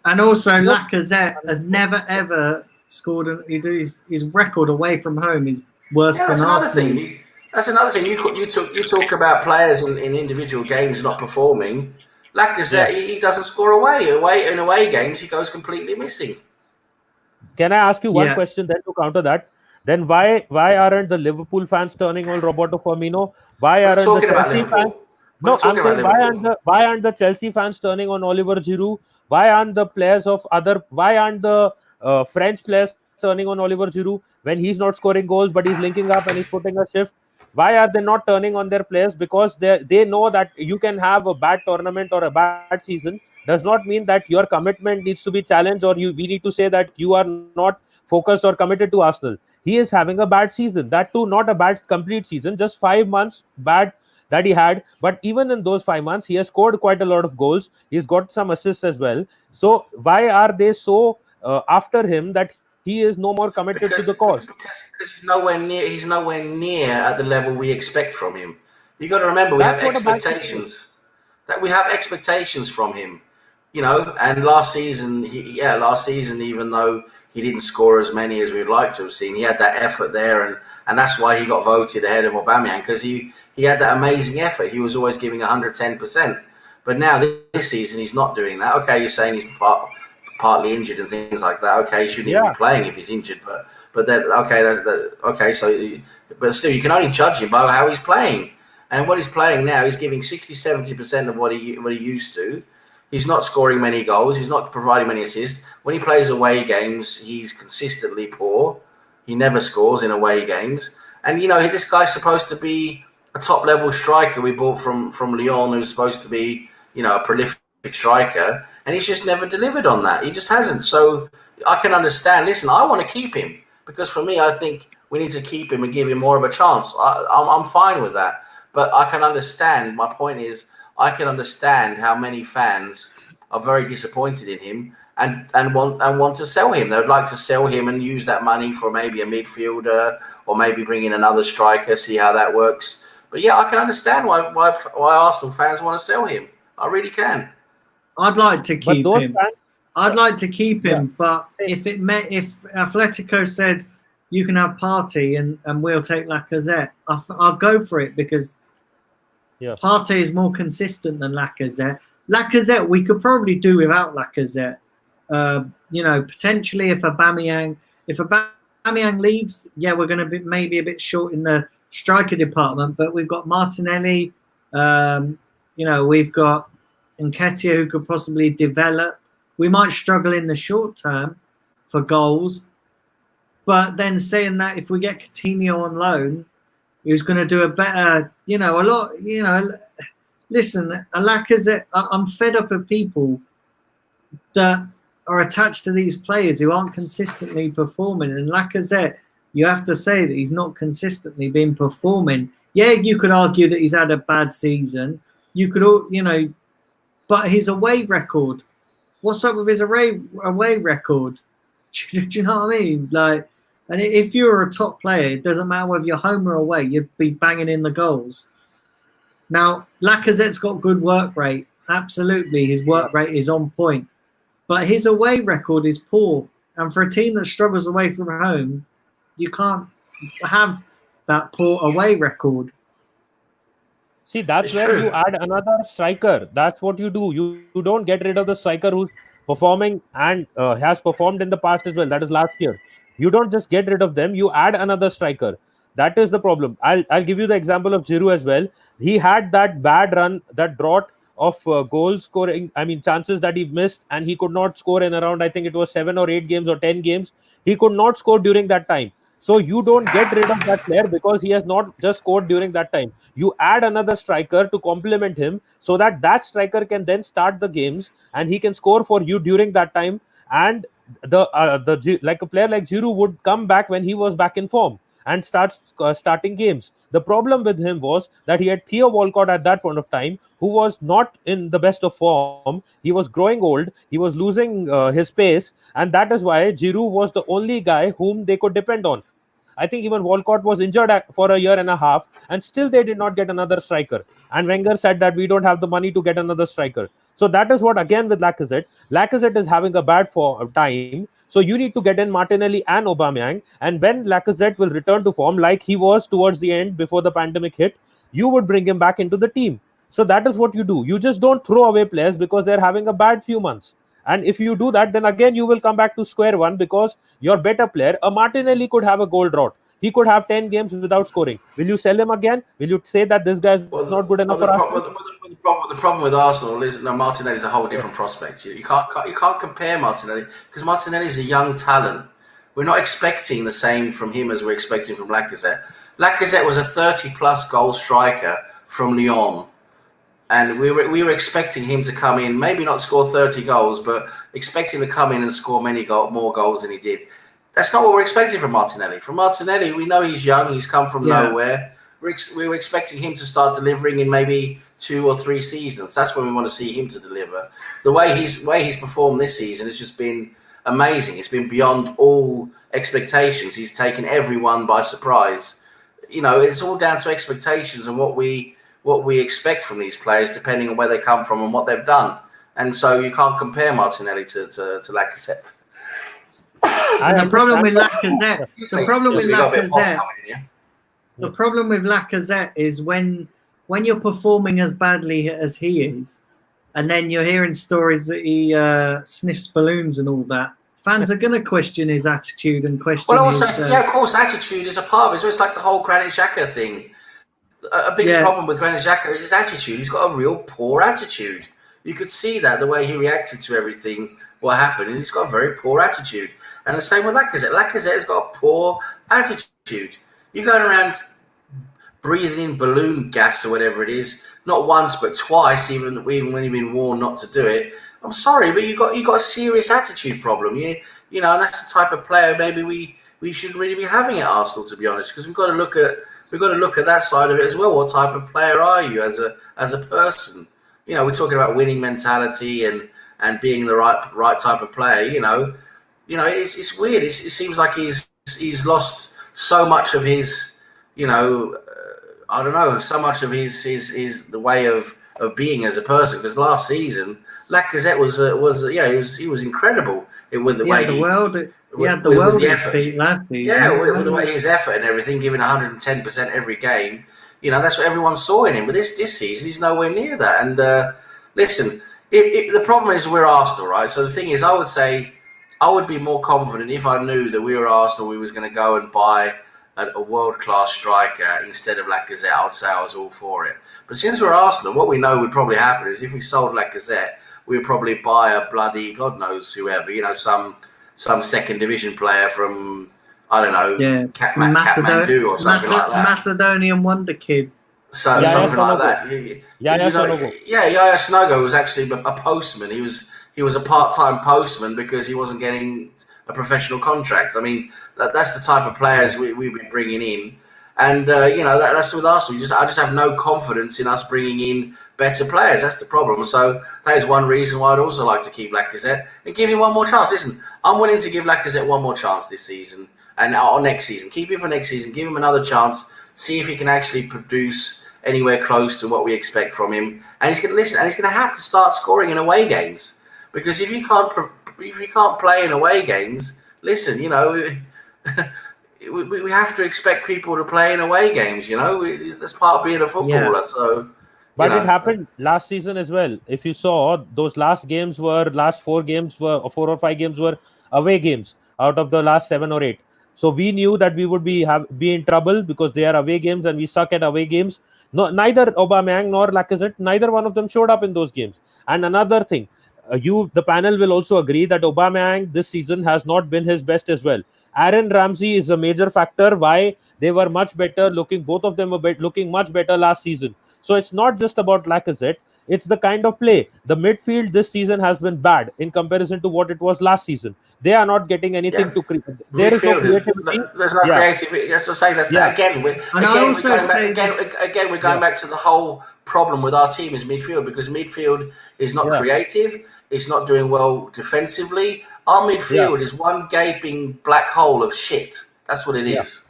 And also, Lacazette has never ever scored. His record away from home is worse Yeah, that's than another Arsenal. thing. That's another thing. You talk about players in individual games not performing. Lacazette, he doesn't score in away games. He goes completely missing. Can I ask you one Yeah. question then to counter that? Then why aren't the Liverpool fans turning on Roberto Firmino? Why aren't the talking about Chelsea Liverpool. fans? We're No, talking I'm saying about why aren't the Chelsea fans turning on Oliver Giroud? Why aren't the players of why aren't the French players turning on Oliver Giroud when he's not scoring goals but he's linking up and he's putting a shift? Why are they not turning on their players? Because they know that you can have a bad tournament or a bad season does not mean that your commitment needs to be challenged or we need to say that you are not focused or committed to Arsenal. He is having a bad season. That too, not a bad complete season, just 5 months bad that he had. But even in those 5 months, he has scored quite a lot of goals. He's got some assists as well. So why are they so after him that he is no more committed to the cause? Because he's nowhere near at the level we expect from him. You got to remember we have expectations. That we have expectations from him. You know, and last season, even though he didn't score as many as we'd like to have seen, he had that effort there, and that's why he got voted ahead of Aubameyang, because he had that amazing effort. He was always giving 110%. But now this season, he's not doing that. Okay, you're saying he's partly injured and things like that. Okay, he shouldn't even be playing if he's injured. But then okay, so but still, you can only judge him by how he's playing. And what he's playing now, he's giving 60-70% of what he used to. He's not scoring many goals. He's not providing many assists. When he plays away games, he's consistently poor. He never scores in away games. And, you know, this guy's supposed to be a top-level striker we bought from Lyon, who's supposed to be, you know, a prolific striker. And he's just never delivered on that. He just hasn't. So I can understand. Listen, I want to keep him. Because for me, I think we need to keep him and give him more of a chance. I'm fine with that. But I can understand. My point is, I can understand how many fans are very disappointed in him and want to sell him. They would like to sell him and use that money for maybe a midfielder or maybe bring in another striker, see how that works. But yeah, I can understand why Arsenal fans want to sell him. I really can. I'd like to keep him. I'd like to keep him, Yeah. but if Atletico said you can have Partey and we'll take Lacazette, I'll go for it because Partey is more consistent than Lacazette. Lacazette, we could probably do without Lacazette. You know, potentially if Aubameyang leaves, yeah, we're going to be maybe a bit short in the striker department, but we've got Martinelli, you know, we've got Nketiah who could possibly develop. We might struggle in the short term for goals, but then saying that if we get Coutinho on loan, who's going to do a better, you know, a lot, you know, listen, a Lacazette, I'm fed up of people that are attached to these players who aren't consistently performing. And Lacazette, you have to say that he's not consistently been performing. Yeah, you could argue that he's had a bad season. You could, you know, but his away record, what's up with his away record? Do you know what I mean? Like, and if you're a top player, it doesn't matter whether you're home or away, you'd be banging in the goals. Now, Lacazette's got good work rate. Absolutely, his work rate is on point. But his away record is poor. And for a team that struggles away from home, you can't have that poor away record. See, that's where you add another striker. That's what you do. You don't get rid of the striker who's performing and has performed in the past as well. That is last year. You don't just get rid of them. You add another striker. That is the problem. I'll give you the example of Giroud as well. He had that bad run, that drought of goal scoring. I mean, chances that he missed, and he could not score in around, I think it was 7 or 8 games or 10 games. He could not score during that time. So you don't get rid of that player because he has not just scored during that time. You add another striker to complement him so that that striker can then start the games and he can score for you during that time. And like a player like Giroud would come back when he was back in form and starting games. The problem with him was that he had Theo Walcott at that point of time, who was not in the best of form. He was growing old. He was losing his pace, and that is why Giroud was the only guy whom they could depend on. I think even Walcott was injured for a year and a half, and still they did not get another striker. And Wenger said that we don't have the money to get another striker. So that is what, again, with Lacazette. Lacazette is having a bad time. So you need to get in Martinelli and Aubameyang. And when Lacazette will return to form, like he was towards the end before the pandemic hit, you would bring him back into the team. So that is what you do. You just don't throw away players because they're having a bad few months. And if you do that, then again you will come back to square one because your better player, a Martinelli, could have a goal drought. He could have 10 games without scoring. Will you sell him again? Will you say that this guy is not good enough for us? The problem with Arsenal is Martinelli is a whole different prospect. You can't compare Martinelli because Martinelli is a young talent. We're not expecting the same from him as we're expecting from Lacazette. Lacazette was a 30-plus goal striker from Lyon, and we were expecting him to come in, maybe not score 30 goals, but expecting him to come in and score more goals than he did. That's not what we're expecting from Martinelli. From Martinelli, we know he's young. He's come from nowhere. We were expecting him to start delivering in maybe 2 or 3 seasons. That's when we want to see him to deliver. The way he's performed this season has just been amazing. It's been beyond all expectations. He's taken everyone by surprise. It's all down to expectations and what we expect from these players, depending on where they come from and what they've done. And so you can't compare Martinelli to Lacazette. And the problem with Lacazette, the problem with Lacazette is when you're performing as badly as he is, and then you're hearing stories that he sniffs balloons and all that, fans are going to question his attitude and question. Well, also, of course, attitude is a part of it. So it's like the whole Granit Xhaka thing. A big problem with Granit Xhaka is his attitude. He's got a real poor attitude. You could see that the way he reacted to everything, what happened, and he's got a very poor attitude. And the same with Lacazette. Lacazette has got a poor attitude. You're going around breathing in balloon gas or whatever it is, not once but twice, even when you've been warned not to do it. I'm sorry, but you got a serious attitude problem. And that's the type of player maybe we shouldn't really be having at Arsenal, to be honest, because we've got to look at that side of it as well. What type of player are you as a person? We're talking about winning mentality and being the right type of player. It's weird. It seems like he's lost so much of his, so much of his the way of being as a person. Because last season, Lacazette was incredible with the way he had the world at his feet last season. Yeah, with the way his effort and everything, giving 110% every game. That's what everyone saw in him. But this season, he's nowhere near that. And listen, the problem is we're Arsenal, right? So the thing is, I would say I would be more confident if I knew that we were Arsenal, we was going to go and buy a world-class striker instead of Lacazette. I would say I was all for it. But since we're Arsenal, what we know would probably happen is if we sold Lacazette, we would probably buy a bloody, God knows whoever, some second division player from, I don't know, Kathmandu or something like that. Macedonian wonder kid. So something like that. Yaya Sanogo was actually a postman. He was a part-time postman because he wasn't getting a professional contract. I mean, that's the type of players we've been bringing in, and that's with Arsenal. I just have no confidence in us bringing in better players. That's the problem. So that is one reason why I'd also like to keep Lacazette and give him one more chance. Listen, I'm willing to give Lacazette one more chance this season or next season. Keep him for next season. Give him another chance. See if he can actually produce anywhere close to what we expect from him. And he's going to listen. And he's going to have to start scoring in away games, because if you can't play in away games, listen, we have to expect people to play in away games. That's part of being a footballer. Yeah. So. But it happened last season as well. If you saw, those last 4 or 5 games were away games out of the last 7 or 8. So we knew that we would be in trouble because they are away games and we suck at away games. No, neither Aubameyang nor Lacazette, neither one of them showed up in those games. And another thing, the panel will also agree that Aubameyang this season has not been his best as well. Aaron Ramsey is a major factor why they were much better looking. Both of them were looking much better last season. So it's not just about Lacazette. It's the kind of play. The midfield this season has been bad in comparison to what it was last season. They are not getting anything to create. There is no creativity. There's no creativity. That's what I'm saying. Again, we're going back to the whole problem with our team is midfield, because midfield is not creative. It's not doing well defensively. Our midfield is one gaping black hole of shit. That's what it is.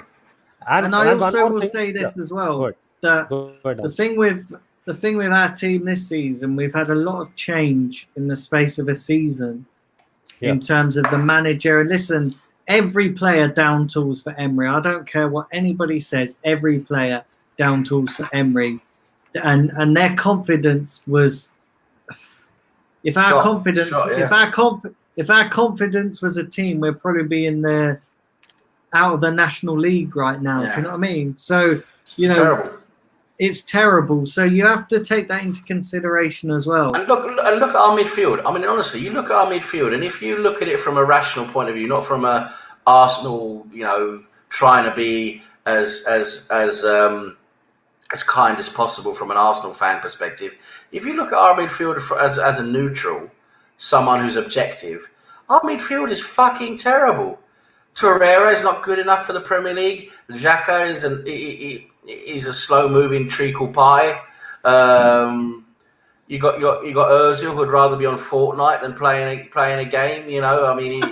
And I also will say this as well. The thing with our team this season, we've had a lot of change in the space of a season in terms of the manager. Listen, every player down tools for Emery. I don't care what anybody says. Every player down tools for Emery, and their confidence was. If our confidence was a team, we'd probably be out of the National League right now. Do you know what I mean? So it's terrible. So you have to take that into consideration as well. And look at our midfield. I mean, honestly, you look at our midfield, and if you look at it from a rational point of view, not from a Arsenal, trying to be as kind as possible from an Arsenal fan perspective. If you look at our midfield as a neutral, someone who's objective, our midfield is fucking terrible. Torreira is not good enough for the Premier League. Xhaka is a slow-moving treacle pie. You got Özil, who'd rather be on Fortnite than playing a game. I mean,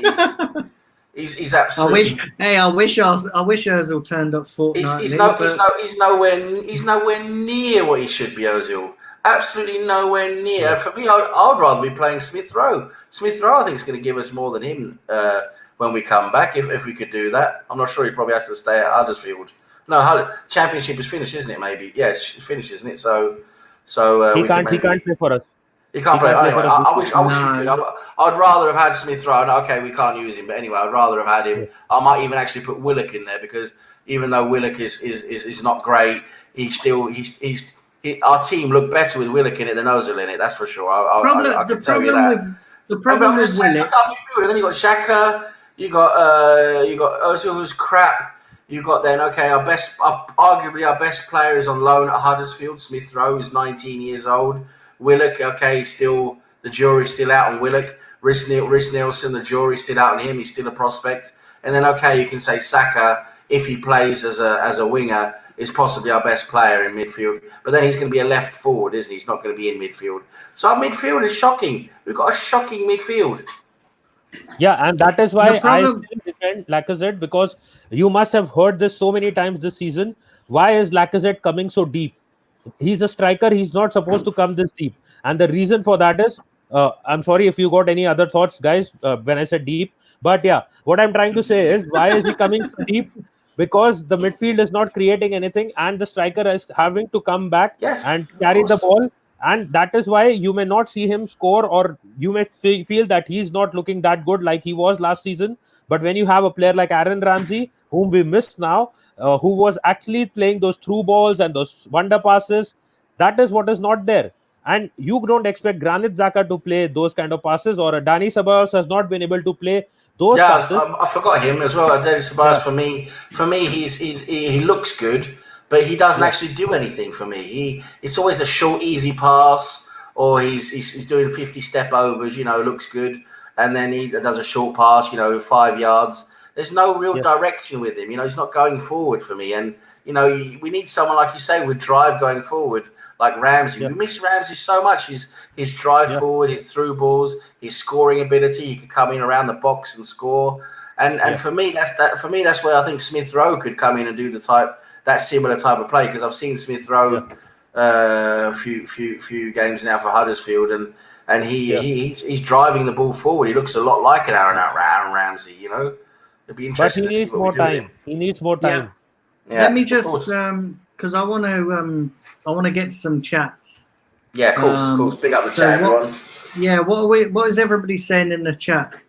he's absolutely. I wish Özil turned up Fortnite. He's nowhere near what he should be. Özil, absolutely nowhere near. For me, I'd rather be playing Smith Rowe. Smith Rowe, I think, is going to give us more than him when we come back. If we could do that, I'm not sure he probably has to stay at Huddersfield. No, Championship is finished, isn't it? Maybe it's finished, isn't it? So he can't play for us. He can't play. Anyway, I wish he could. I'd rather have had Smith Rowe. Okay, we can't use him, but anyway, I'd rather have had him. I might even actually put Willock in there, because even though Willock is not great, our team looked better with Willock in it than Ozil in it. That's for sure. I can tell you that. The problem with Willock. And then you got Xhaka. You got Ozil, who's crap. You got arguably our best player is on loan at Huddersfield. Smith Rowe is 19 years old. Willock, the jury's still out on Willock. Rhys Nelson, the jury's still out on him. He's still a prospect. And then, you can say Saka, if he plays as a winger, is possibly our best player in midfield. But then he's going to be a left forward, isn't he? He's not going to be in midfield. So our midfield is shocking. We've got a shocking midfield. Yeah, and that is why I still defend Lacazette, because you must have heard this so many times this season. Why is Lacazette coming so deep? He's a striker. He's not supposed to come this deep. And the reason for that is, I'm sorry if you got any other thoughts, guys, when I said deep. But yeah, what I'm trying to say is, why is he coming so deep? Because the midfield is not creating anything, and the striker is having to come back and carry the ball. And that is why you may not see him score, or you may feel that he's not looking that good like he was last season. But when you have a player like Aaron Ramsey, whom we missed now, who was actually playing those through balls and those wonder passes, that is what is not there. And you don't expect Granit Xhaka to play those kind of passes, or Dani Ceballos has not been able to play those passes. I forgot him as well. Dani Ceballos, for me, he looks good, but he doesn't actually do anything for me. It's always a short, easy pass, or he's doing 50 step overs. Looks good, and then he does a short pass. 5 yards. There's no real direction with him. He's not going forward for me. And we need someone, like you say, with drive going forward, like Ramsey. We miss Ramsey so much. His drive forward, his through balls, his scoring ability. He could come in around the box and score. And for me, that's where I think Smith Rowe could come in and do that similar type of play, because I've seen Smith Rowe a few games now for Huddersfield, and he's driving the ball forward. He looks a lot like an Aaron Ramsey. It'd be interesting. But he needs more time. He needs more time. Yeah, let me just because I want to get some chats. Yeah, of course. Big up the chat, everyone. Yeah, what is everybody saying in the chat?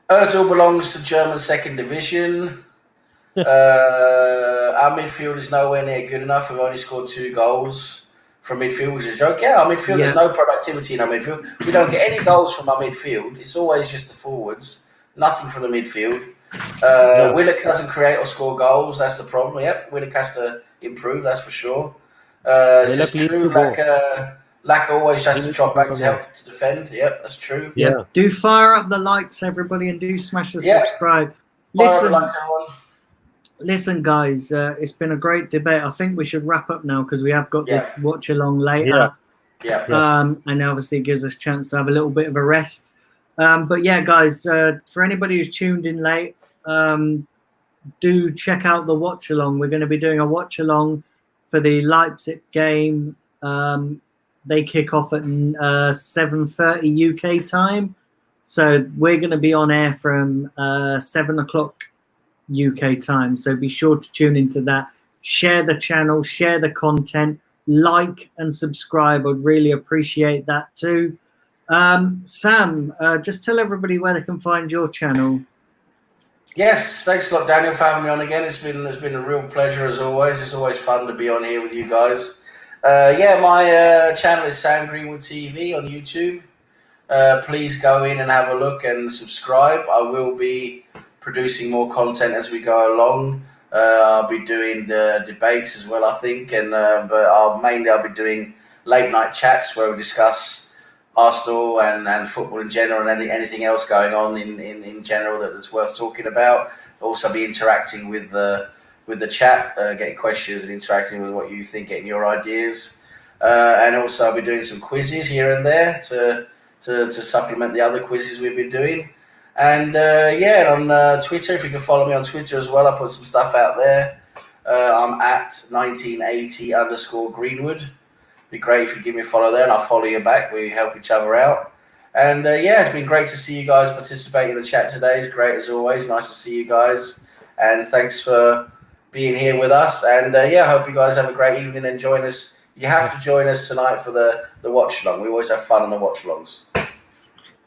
Ozil belongs to German second division. Our midfield is nowhere near good enough. We've only scored 2 goals from midfield, which is a joke. Yeah, our midfield, there's no productivity in our midfield. We don't get any goals from our midfield. It's always just the forwards, nothing from the midfield. Willock doesn't create or score goals. That's the problem. Yep, Willock has to improve, that's for sure. It's true, Laka always has to drop back to help to defend. Yep, that's true. Yeah. Do fire up the likes, everybody, and do smash the subscribe. Listen, guys, it's been a great debate. I think we should wrap up now because we have got this watch along later. And obviously it gives us a chance to have a little bit of a rest. But yeah, guys, for anybody who's tuned in late, do check out the watch along. We're going to be doing a watch along for the Leipzig game. They kick off at 7:30 UK time. So we're going to be on air from 7 o'clock UK time. So be sure to tune into that. Share the channel, share the content, like and subscribe. I'd really appreciate that too. Sam, just tell everybody where they can find your channel. Yes, thanks a lot, Daniel, for having me on again. It's been a real pleasure as always. It's always fun to be on here with you guys. My channel is Sam Greenwood TV on YouTube. Please go in and have a look and subscribe. I will be producing more content as we go along. I'll be doing the debates as well, I think, and but I'll be doing late night chats where we discuss Arsenal and football in general and anything else going on in general that's worth talking about. I'll also be interacting with the chat, getting questions and interacting with what you think, getting your ideas, and also I'll be doing some quizzes here and there to supplement the other quizzes we've been doing. And on Twitter, if you can follow me on Twitter as well, I put some stuff out there. I'm at 1980_Greenwood. Be great if you give me a follow there, and I'll follow you back. We help each other out. And it's been great to see you guys participate in the chat today. It's great as always. Nice to see you guys, and thanks for being here with us. And I hope you guys have a great evening and join us. You have to join us tonight for the watch along. We always have fun on the watch alongs.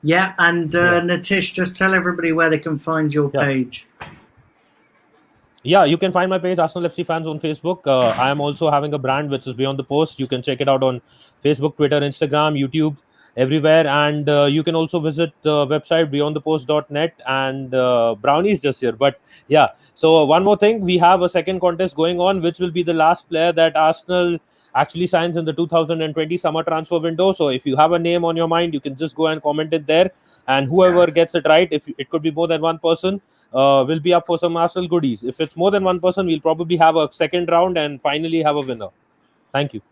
Yeah, and Natish, just tell everybody where they can find your page. Yeah, you can find my page, Arsenal FC Fans, on Facebook. I am also having a brand which is Beyond the Post. You can check it out on Facebook, Twitter, Instagram, YouTube, everywhere. And you can also visit the website beyondthepost.net. And Brownie's just here. But yeah, so one more thing. We have a second contest going on, which will be the last player that Arsenal actually signs in the 2020 summer transfer window. So if you have a name on your mind, you can just go and comment it there. And whoever gets it right, if it could be more than one person, will be up for some Arsenal goodies. If it's more than one person, we'll probably have a second round and finally have a winner. Thank you.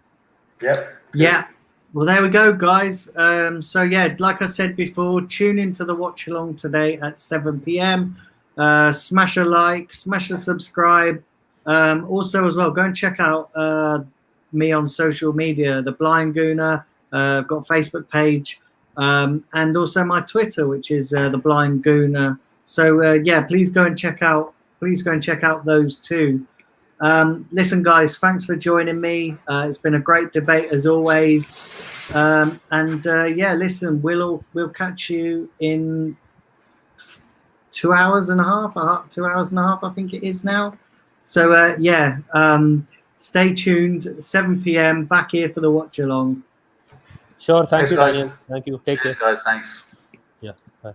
Yeah. Well, there we go, guys. Like I said before, tune into the watch along today at 7 p.m. Smash a like, smash a subscribe. Also, as well, go and check out me on social media, the Blind Gooner. I've got a Facebook page, and also my Twitter, which is the Blind Gooner. So please go and check out those two. Listen, guys, thanks for joining me. It's been a great debate as always. Listen, we'll catch you in 2 hours and a half. 2 hours and a half, I think it is now. So stay tuned. 7 p.m. back here for the watch along. Sure. Thanks, you, Daniel. Thank you. Take care, guys. Thanks. Yeah. Bye.